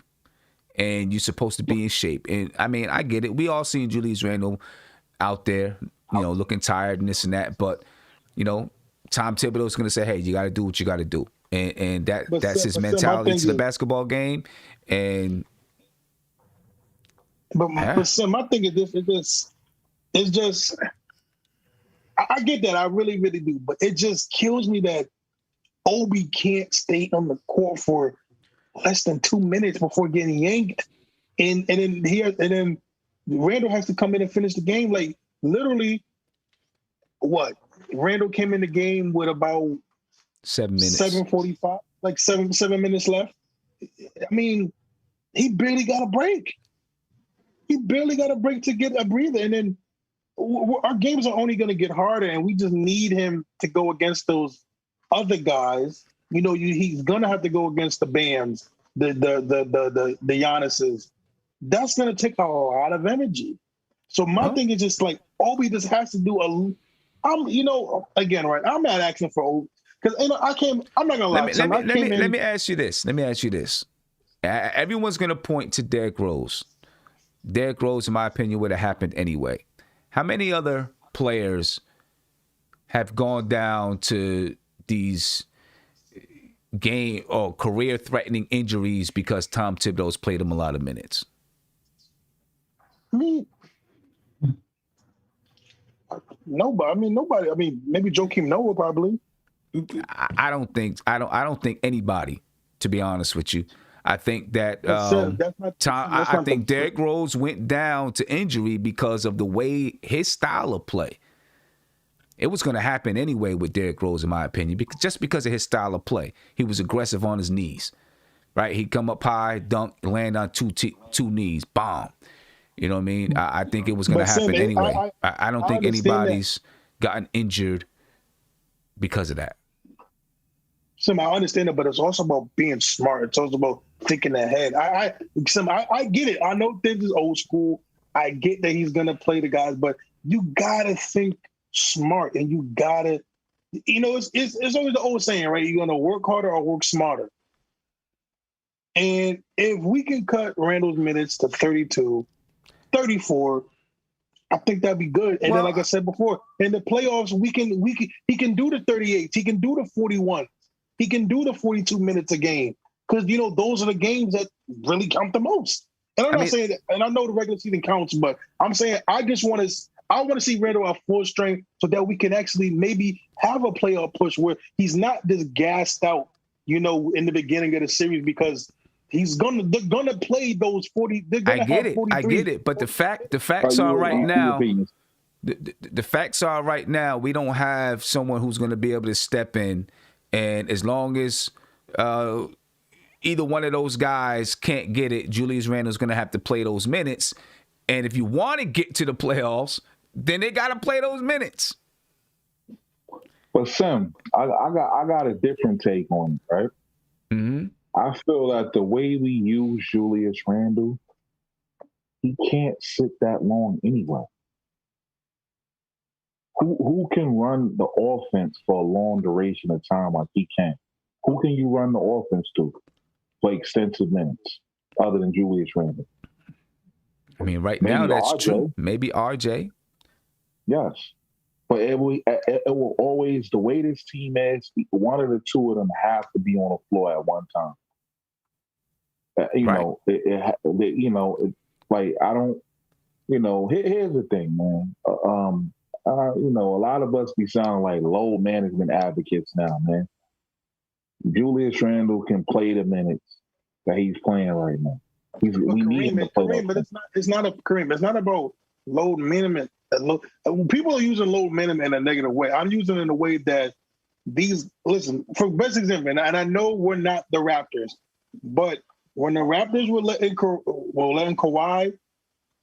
and you're supposed to be in shape. And I mean, I get it. We all seen Julius Randle out there, looking tired and this and that. But Tom Thibodeau is going to say, "Hey, you got to do what you got to do," and that's his mentality to the basketball game. And but Sim, my thing is this: it's just I get that, I really, really do, but it just kills me that Obi can't stay on the court for less than 2 minutes before getting yanked, and then Randall has to come in and finish the game. Like literally, what? Randall came in the game with about 7 minutes, 7:45, like 7 minutes left. I mean, he barely got a break. He barely got a break to get a breather, and then our games are only going to get harder, and we just need him to go against those other guys. He's going to have to go against the Bams, the Giannis's. That's going to take a lot of energy. So my thing is just like Obi just has to do again, right? I'm not asking for Obi because I can't. I'm not going to lie. Let me ask you this. Everyone's going to point to Derrick Rose. Derrick Rose, in my opinion, would have happened anyway. How many other players have gone down to these game or career-threatening injuries because Tom Thibodeau's played them a lot of minutes? Nobody. I mean, maybe Joakim Noah probably. I don't think anybody, to be honest with you. I think that I think Derrick Rose went down to injury because of the way his style of play. It was going to happen anyway with Derrick Rose, in my opinion, just because of his style of play. He was aggressive on his knees, right? He'd come up high, dunk, land on two knees, bomb. You know what I mean? I think it was going to happen anyway. I don't think anybody's gotten injured because of that. Sim, I understand it, but it's also about being smart. It's also about thinking ahead. I get it. I know this is old school. I get that he's going to play the guys, but you got to think smart, and you gotta, it's always the old saying, right? You're gonna work harder or work smarter. And if we can cut Randall's minutes to 32, 34, I think that'd be good. And then, like I said before, in the playoffs, he can do the 38s, he can do the 41s, he can do the 42 minutes a game. Because those are the games that really count the most. And I'm not saying that, and I know the regular season counts, but I'm saying I want to see Randall at full strength so that we can actually maybe have a playoff push where he's not just gassed out, in the beginning of the series, because they're gonna play those 40. They're gonna have 43. I get it. But the facts are right now. The facts are right now. We don't have someone who's going to be able to step in, and as long as either one of those guys can't get it, Julius Randle's going to have to play those minutes. And if you want to get to the playoffs, then they got to play those minutes. But Sim, I got a different take on it, right? Mm-hmm. I feel that the way we use Julius Randle, he can't sit that long anyway. Who can run the offense for a long duration of time like he can? Who can you run the offense to for extensive minutes other than Julius Randle? I mean, right now that's RJ. true. Maybe RJ. Yes. But it will always, the way this team is, one of the two of them have to be on the floor at one time. Here's the thing, man. A lot of us be sounding like load management advocates now, man. Julius Randle can play the minutes that he's playing right now. We need him to play. But it's not about load management. People are using load management in a negative way. I'm using it in a way that for best example, and I know we're not the Raptors, but when the Raptors were letting Kawhi,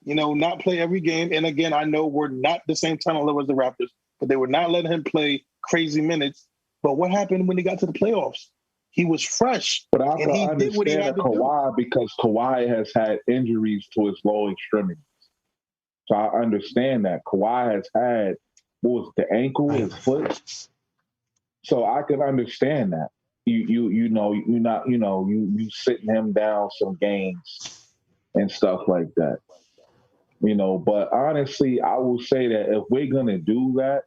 not play every game, and again, I know we're not the same talent level as the Raptors, but they were not letting him play crazy minutes. But what happened when he got to the playoffs? He was fresh, but I and he did what he had to Kawhi do. Because Kawhi has had injuries to his lower extremities. So I understand that Kawhi has had the ankle, his foot. So I can understand that. You sitting him down some games and stuff like that. But honestly, I will say that if we're gonna do that,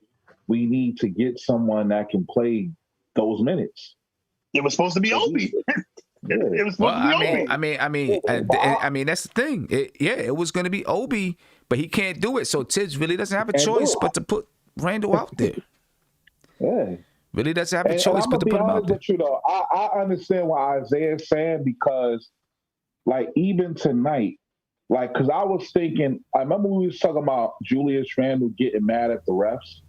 we need to get someone that can play those minutes. It was supposed to be Obi. It was supposed to be Obi. I mean, that's the thing. It was going to be Obi, but he can't do it. So Tibbs really doesn't have a choice but to put Randle out there. Yeah. Really doesn't have a choice but to put him out there. I understand what Isaiah's saying because, even tonight, because I was thinking, I remember we was talking about Julius Randle getting mad at the refs.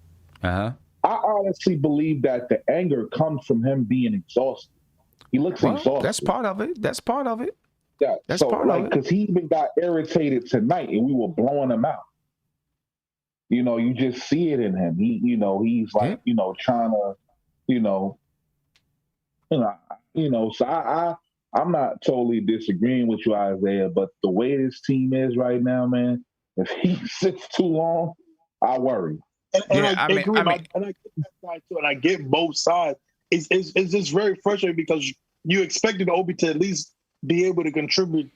Uh-huh. I honestly believe that the anger comes from him being exhausted. He looks exhausted. That's part of it. Yeah, that's part of it. Because he even got irritated tonight, and we were blowing him out. You just see it in him. He's trying to, So I'm not totally disagreeing with you, Isaiah, but the way this team is right now, man, if he sits too long, I worry. I get both sides. It's just very frustrating because you expected Obi to at least be able to contribute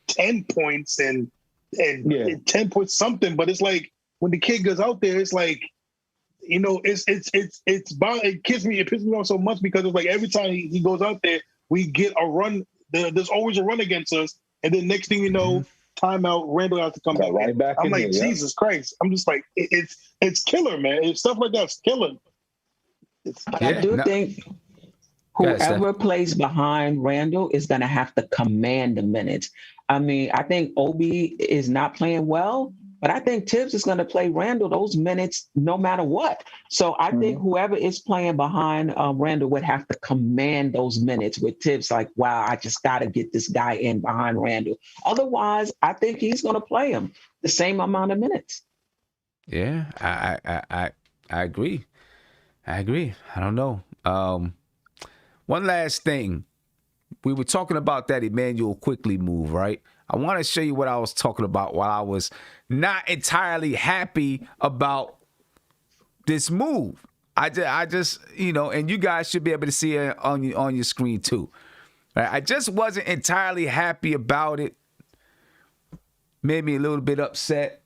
10 points and 10 points something, but it's like when the kid goes out there, it's like it pisses me off so much because it's like every time he goes out there, we get a run. There's always a run against us, and then next thing you know, timeout, Randle has to come back. I'm like, Jesus Christ. I'm just like, it's killer, man. It's stuff like that's killer. I think whoever plays behind Randle is going to have to command the minutes. I mean, I think Obi is not playing well, but I think Tibbs is going to play Randle those minutes no matter what. So I think whoever is playing behind Randle would have to command those minutes with Tibbs like, wow, I just got to get this guy in behind Randle. Otherwise, I think he's going to play him the same amount of minutes. Yeah, I agree. I don't know. One last thing. We were talking about that Emmanuel Quickly move, right? I want to show you what I was talking about while I was not entirely happy about this move. I just, and you guys should be able to see it on your screen too. Right? I just wasn't entirely happy about it. Made me a little bit upset.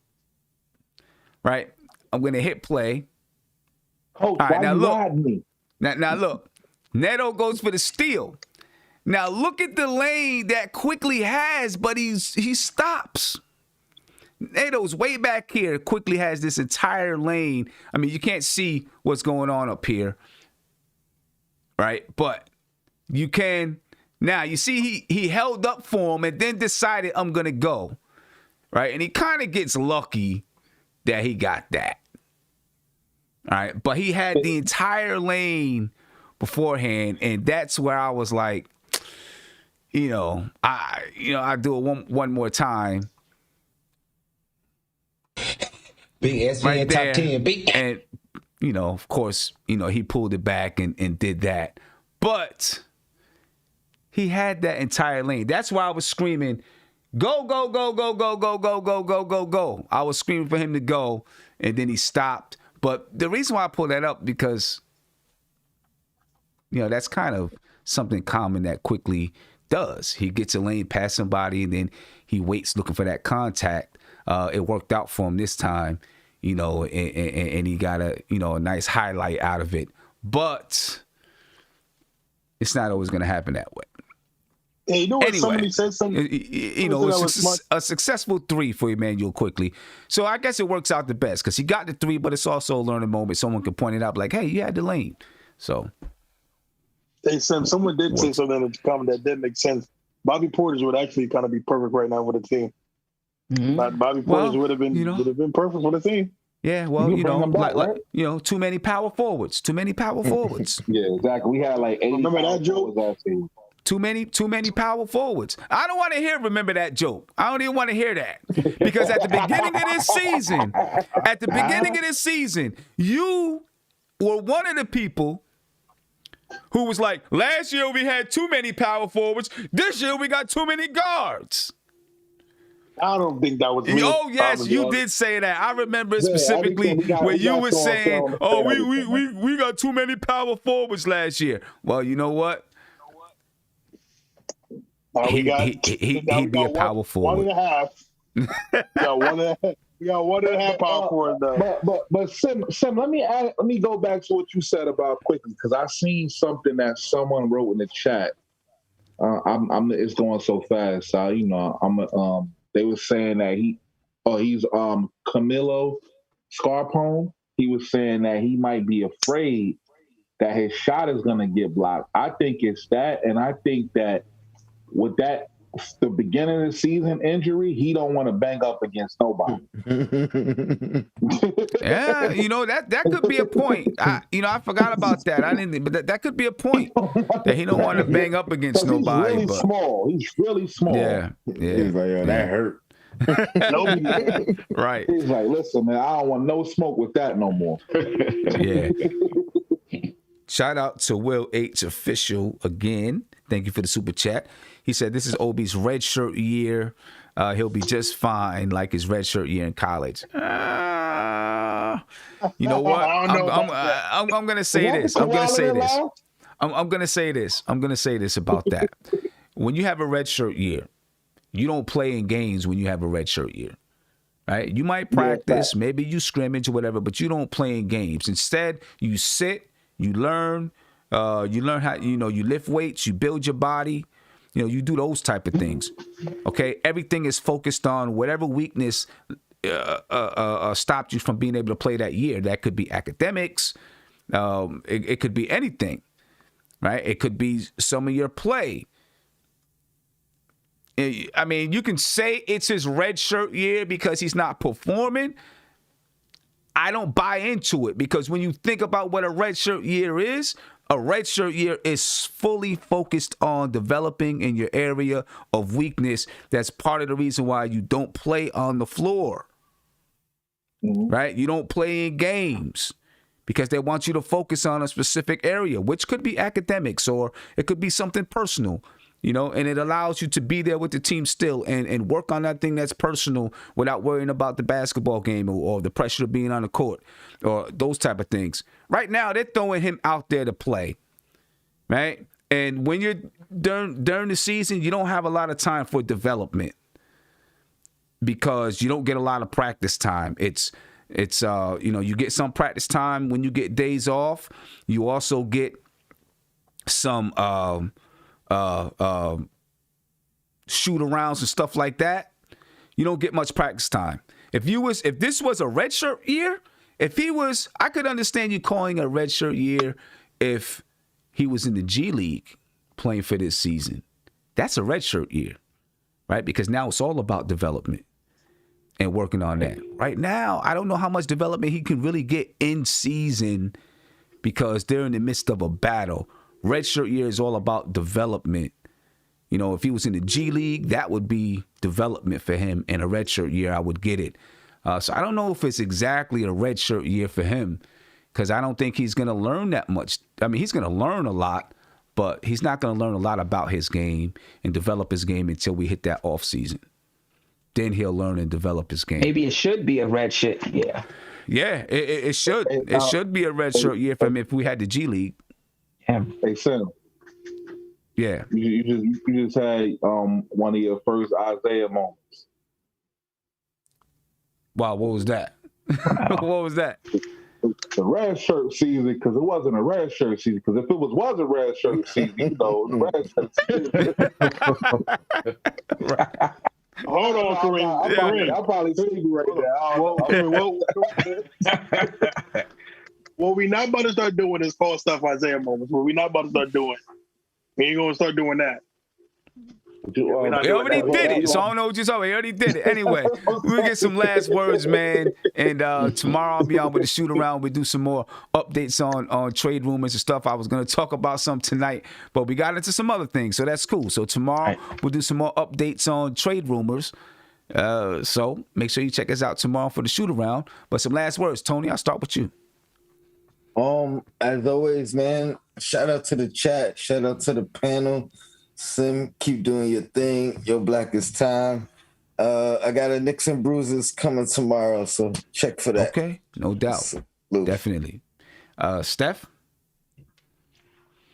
Right? I'm gonna hit play. Oh, all right, now look. Me? Now look. Neto goes for the steal. Now look at the lane that Quickly has, but he stops. Neto's way back here. Quickly has this entire lane. I mean, you can't see what's going on up here, right? But you can. Now, you see he held up for him and then decided, I'm going to go, right? And he kind of gets lucky that he got that, all right? But he had the entire lane beforehand, and that's where I was like, I do it one more time. Big SVN right top 10, big. And, of course, he pulled it back and did that. But he had that entire lane. That's why I was screaming, go, go, go, go, go, go, go, go, go, go, go. I was screaming for him to go, and then he stopped. But the reason why I pulled that up, because, that's kind of something common that Quickly does. He gets a lane past somebody, and then he waits looking for that contact. It worked out for him this time, and he got a nice highlight out of it. But it's not always going to happen that way. Hey, what? Anyway, somebody said something. A successful 3 for Emmanuel Quickly. So I guess it works out the best because he got the 3, but it's also a learning moment. Someone can point it out like, hey, you had the lane. So. Hey, Sam, someone did say something in the comment that didn't make sense. Bobby Portis would actually kind of be perfect right now for the team. Mm-hmm. Bobby Portis would have been perfect for the team. Yeah, well, too many power forwards. Too many power forwards. Yeah, exactly. We had like 80. Remember that joke? Too many power forwards. I don't want to hear remember that joke. I don't even want to hear that. Because at the beginning of this season, you were one of the people who was like, last year we had too many power forwards. This year we got too many guards. I don't think that was me. Oh, yes, you did say that. I remember specifically where you were saying, we got too many power forwards last year. Well, you know what? He'd be a power forward. 1.5. We got 1.5 power forward though. But Sim, let me go back to what you said about Quickly, because I seen something that someone wrote in the chat. It's going so fast. They were saying that he's Camilo Scarpone. He was saying that he might be afraid that his shot is going to get blocked. I think it's that, and I think that with that, the beginning of the season injury, he don't want to bang up against nobody. Yeah, that could be a point. I forgot about that. But that could be a point that he don't want to bang up against nobody. He's really small. Yeah. He's like, that hurt. Right. He's like, listen, man, I don't want no smoke with that no more. Yeah. Shout out to Will H. Official again. Thank you for the super chat. He said this is Obi's red shirt year. He'll be just fine like his red shirt year in college. You know what? I'm going to say this. I'm going to say this about that. When you have a red shirt year, you don't play in games when you have a red shirt year. Right? You might practice, maybe you scrimmage or whatever, but you don't play in games. Instead, you sit, you learn how, you lift weights, you build your body. You do those type of things, okay? Everything is focused on whatever weakness stopped you from being able to play that year. That could be academics. It could be anything, right? It could be some of your play. I mean, you can say it's his red shirt year because he's not performing. I don't buy into it because when you think about what a red shirt year is, a red shirt year is fully focused on developing in your area of weakness. That's part of the reason why you don't play on the floor, right? You don't play in games because they want you to focus on a specific area, which could be academics or it could be something personal. You know, and it allows you to be there with the team still and work on that thing that's personal without worrying about the basketball game or the pressure of being on the court or those type of things. Right now, they're throwing him out there to play, right? And when you're during the season, you don't have a lot of time for development because you don't get a lot of practice time. It's you get some practice time when you get days off. You also get some shoot arounds and stuff like that. You don't get much practice time. If this was a redshirt year, I could understand you calling a redshirt year if he was in the G League playing for this season. That's a redshirt year, right? Because now it's all about development and working on that. Right now, I don't know how much development he can really get in season because they're in the midst of a battle. Redshirt year is all about development. You know, if he was in the G League, that would be development for him. And a redshirt year, I would get it. So I don't know if it's exactly a redshirt year for him because I don't think he's going to learn that much. I mean, he's going to learn a lot, but he's not going to learn a lot about his game and develop his game until we hit that off season. Then he'll learn and develop his game. Maybe it should be a redshirt year. Yeah, it should. It should be a redshirt year for him if we had the G League. Yeah. Hey, Sam. Yeah. You just had one of your first Isaiah moments. Wow, what was that? What was that? The red shirt season, because it wasn't a red shirt season. Because if it was a red shirt season, the red shirt season. Right. Hold on, Kareem. I'll probably see you right now. What we not about to start doing is call stuff Isaiah moments. What we not about to start doing. We ain't going to start doing that. He already did it, so I don't know what you're talking about. He already did it. Anyway, we'll get some last words, man. And tomorrow I'll be out with a shoot around. We'll do some more updates on trade rumors and stuff. I was going to talk about some tonight, but we got into some other things, so that's cool. So tomorrow we'll do some more updates on trade rumors. So make sure you check us out tomorrow for the shoot around. But some last words, Tony. I'll start with you. As always, man, shout out to the chat. Shout out to the panel. Sim, keep doing your thing. Your blackest time. I got a Knicks and Bruises coming tomorrow, so check for that. Okay, no doubt. Definitely. Steph?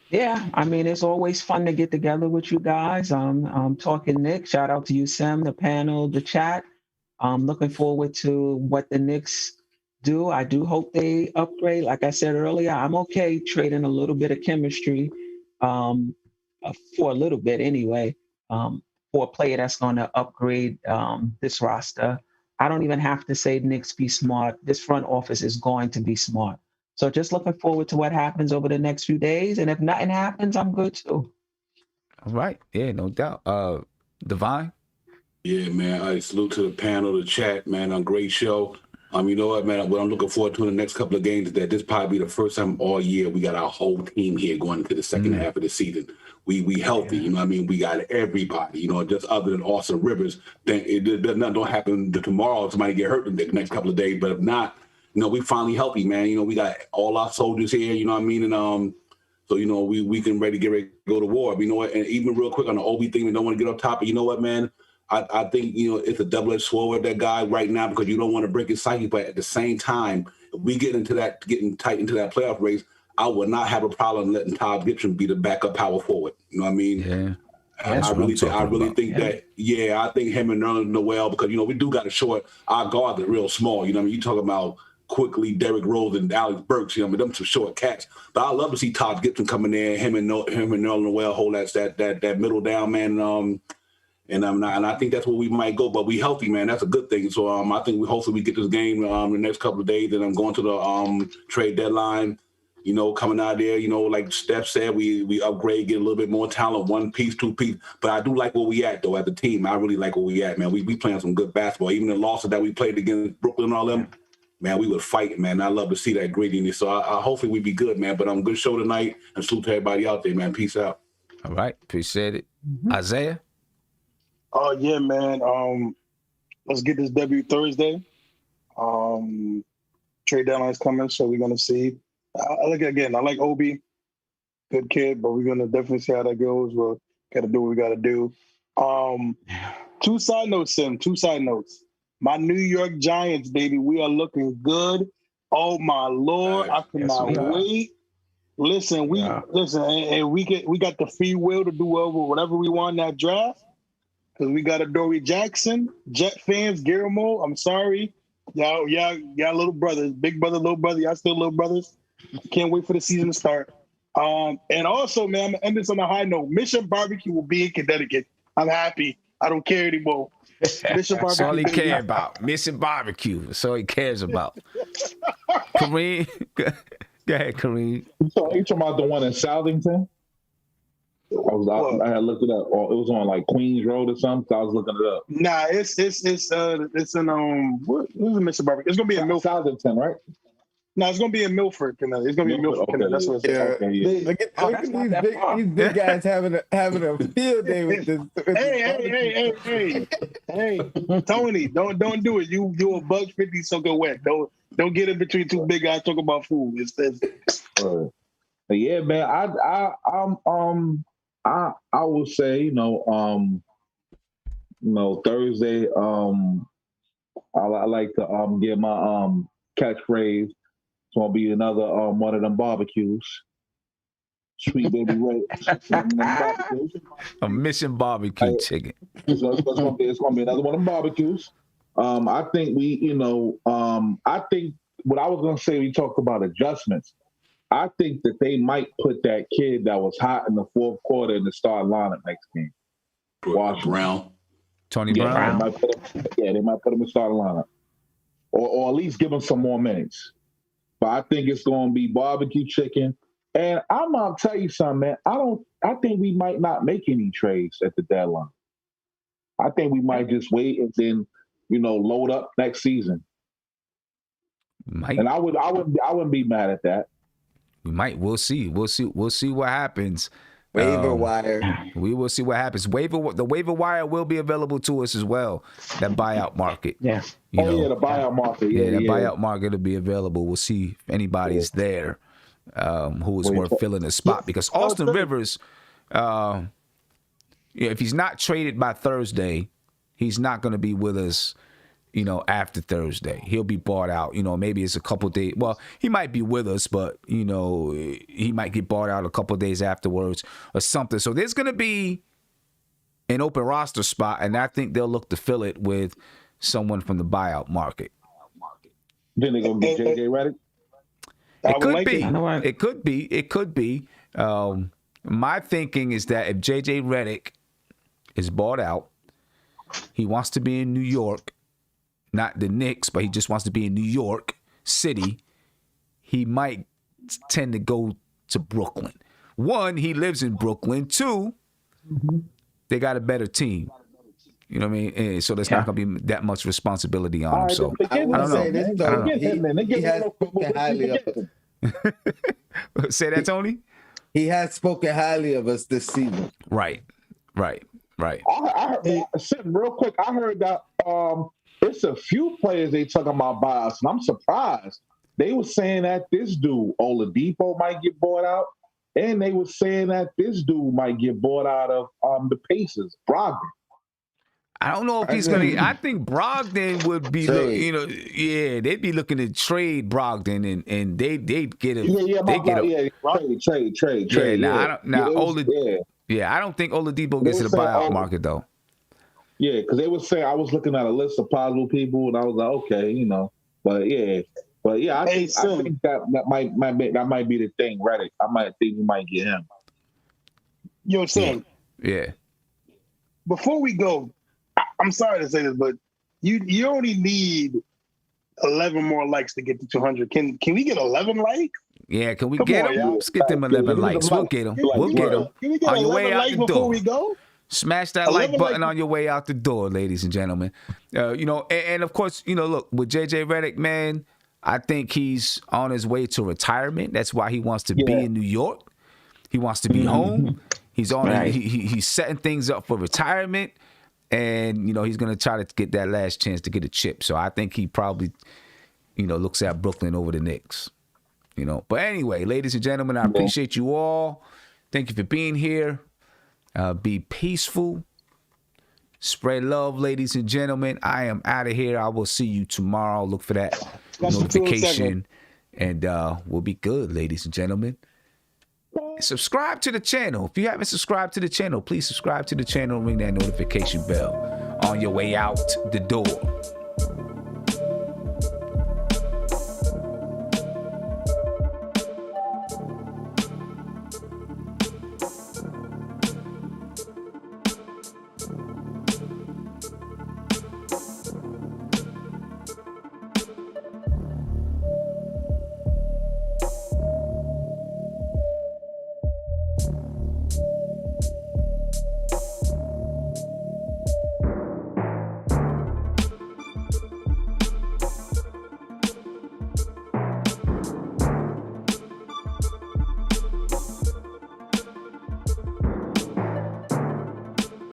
Yeah, I mean, it's always fun to get together with you guys. I'm talking Knicks. Shout out to you, Sim, the panel, the chat. I'm looking forward to what the Knicks do. I do hope they upgrade. Like I said earlier, I'm okay trading a little bit of chemistry for a little bit anyway, for a player that's going to upgrade this roster. I don't even have to say Knicks be smart. This front office is going to be smart. So just looking forward to what happens over the next few days. And if nothing happens, I'm good too. All right. Yeah, no doubt. Divine? Yeah, man. I salute to the panel, the chat, man. A great show. You know what, man? What I'm looking forward to in the next couple of games is that this probably be the first time all year we got our whole team here going into the second half of the season. We healthy, you know what I mean? We got everybody, you know, just other than Austin Rivers. Nothing don't happen tomorrow. Somebody get hurt in the next couple of days. But if not, you know, we finally healthy, man. You know, we got all our soldiers here, you know what I mean? And so, you know, we can ready to go to war. But you know what? And even real quick on the Obi thing, we don't want to get up top. But you know what, man? I think, you know, it's a double-edged sword with that guy right now because you don't want to break his psyche. But at the same time, if we getting tight into that playoff race, I would not have a problem letting Todd Gibson be the backup power forward. You know what I mean? Yeah. I really think that, I think him and Nerlens Noel, because, you know, we do got a short, our guards are real small. You know what I mean? You talk about quickly Derrick Rose and Alex Burks, you know, I mean, them some short cats. But I love to see Todd Gibson come in there, him and Nerlens Noel hold that middle down, man. And I think that's where we might go, but we healthy, man. That's a good thing. So I think hopefully we get this game the next couple of days, and I'm going to the trade deadline. You know, coming out there, you know, like Steph said, we upgrade, get a little bit more talent, 1 piece, 2 piece. But I do like where we at though as a team. I really like where we at, man. We playing some good basketball. Even the losses that we played against Brooklyn and all them, man, we would fight, man. I love to see that grittiness. So I hopefully we be good, man. But good show tonight, and salute to everybody out there, man. Peace out. All right, appreciate it. Isaiah. Oh yeah, man. Let's get this W Thursday. Trade deadline's coming, so we're gonna see. I like Obi, good kid, but we're gonna definitely see how that goes. We'll Gotta do what we gotta do. Two side notes, Sim. Two side notes. My New York Giants, baby, we are looking good. Oh my Lord, I cannot wait. Listen, and we got the free will to do whatever we want in that draft. Because we got a Dory Jackson, Jet fans, Guillermo. I'm sorry. Y'all little brothers, big brother, little brother, y'all still little brothers. Can't wait for the season to start. And also, man, I'm gonna end this on a high note. Mission Barbecue will be in Connecticut. I'm happy. I don't care anymore. Mission That's Barbecue. all he cares about. Mission Barbecue. That's all he cares about. Kareem, go ahead, Kareem. You talking about the one in Southington? I had looked it up. It was on like Queens Road or something. So I was looking it up. Nah, it's in where's the Mission Barbecue? It's gonna be in Milford. Southington, right? No, it's gonna be in Milford. It's gonna be in Milford. Okay, That's what it's Look at these big guys having a field day with this. Hey, Tony, don't do it. You a $1.50 soaking wet. Don't get in between two big guys talking about food. Yeah, man. I will say, Thursday. I like to get my catchphrase. It's gonna be another one of them barbecues. Sweet baby Ray. A Mission Barbecue chicken. So it's gonna be another one of them barbecues. I think I think what I was gonna say, we talked about adjustments. I think that they might put that kid that was hot in the fourth quarter in the starting lineup next game. Brown. Tony Brown. They might put him in the starting lineup. Or at least give him some more minutes. But I think it's going to be barbecue chicken. And I'm going to tell you something, man. I think we might not make any trades at the deadline. I think we might just wait and then, load up next season. And I wouldn't be mad at that. We might. We'll see. We'll see what happens. Waiver wire. We will see what happens. The waiver wire will be available to us as well. That buyout market. Yeah. The buyout market. The buyout market will be available. We'll see if anybody's there who is worth filling a spot. Because Austin Rivers, if he's not traded by Thursday, he's not going to be with us. After Thursday, he'll be bought out. Maybe it's a couple days. Well, he might be with us, but he might get bought out a couple days afterwards or something. So there's going to be an open roster spot, and I think they'll look to fill it with someone from the buyout market. Then they're going to get JJ Redick? It could be. My thinking is that if JJ Redick is bought out, he wants to be in New York. Not the Knicks, but he just wants to be in New York City. He might tend to go to Brooklyn. One, he lives in Brooklyn. Two, they got a better team. You know what I mean? And so there's not going to be that much responsibility on him. So I don't know. He has spoken highly of us. Say that, Tony? He has spoken highly of us this season. Right. I heard, real quick, I heard that it's a few players they talking about buyouts, and I'm surprised. They were saying that this dude, Oladipo, might get bought out, and they were saying that this dude might get bought out of the Pacers, Brogdon. I don't know if he's going to. I think Brogdon would be, they'd be looking to trade Brogdon, and they'd get him. Trade. I don't think Oladipo gets to the buyout market though. Yeah, because they were saying, I was looking at a list of possible people, and I was like, okay, but I think that might be the thing, Redick. I might think we might get him. Yo, Sam. Yeah. Before we go, I'm sorry to say this, but you only need 11 more likes to get to 200. Can we get 11 likes? Yeah, can we get them? Let's get them 11 likes. We'll get them. Can we get 11 likes before we go? Smash that like button on your way out the door, ladies and gentlemen. And of course, look, with JJ Redick, man, I think he's on his way to retirement. That's why he wants to be in New York. He wants to be home. He's on. He's setting things up for retirement, and he's going to try to get that last chance to get a chip. So I think he probably, looks at Brooklyn over the Knicks. But anyway, ladies and gentlemen, I appreciate you all. Thank you for being here. Be peaceful. Spread love, ladies and gentlemen. I am out of here. I will see you tomorrow. Look for that notification. And we'll be good, ladies and gentlemen. Subscribe to the channel. If you haven't subscribed to the channel, please subscribe to the channel and ring that notification bell on your way out the door.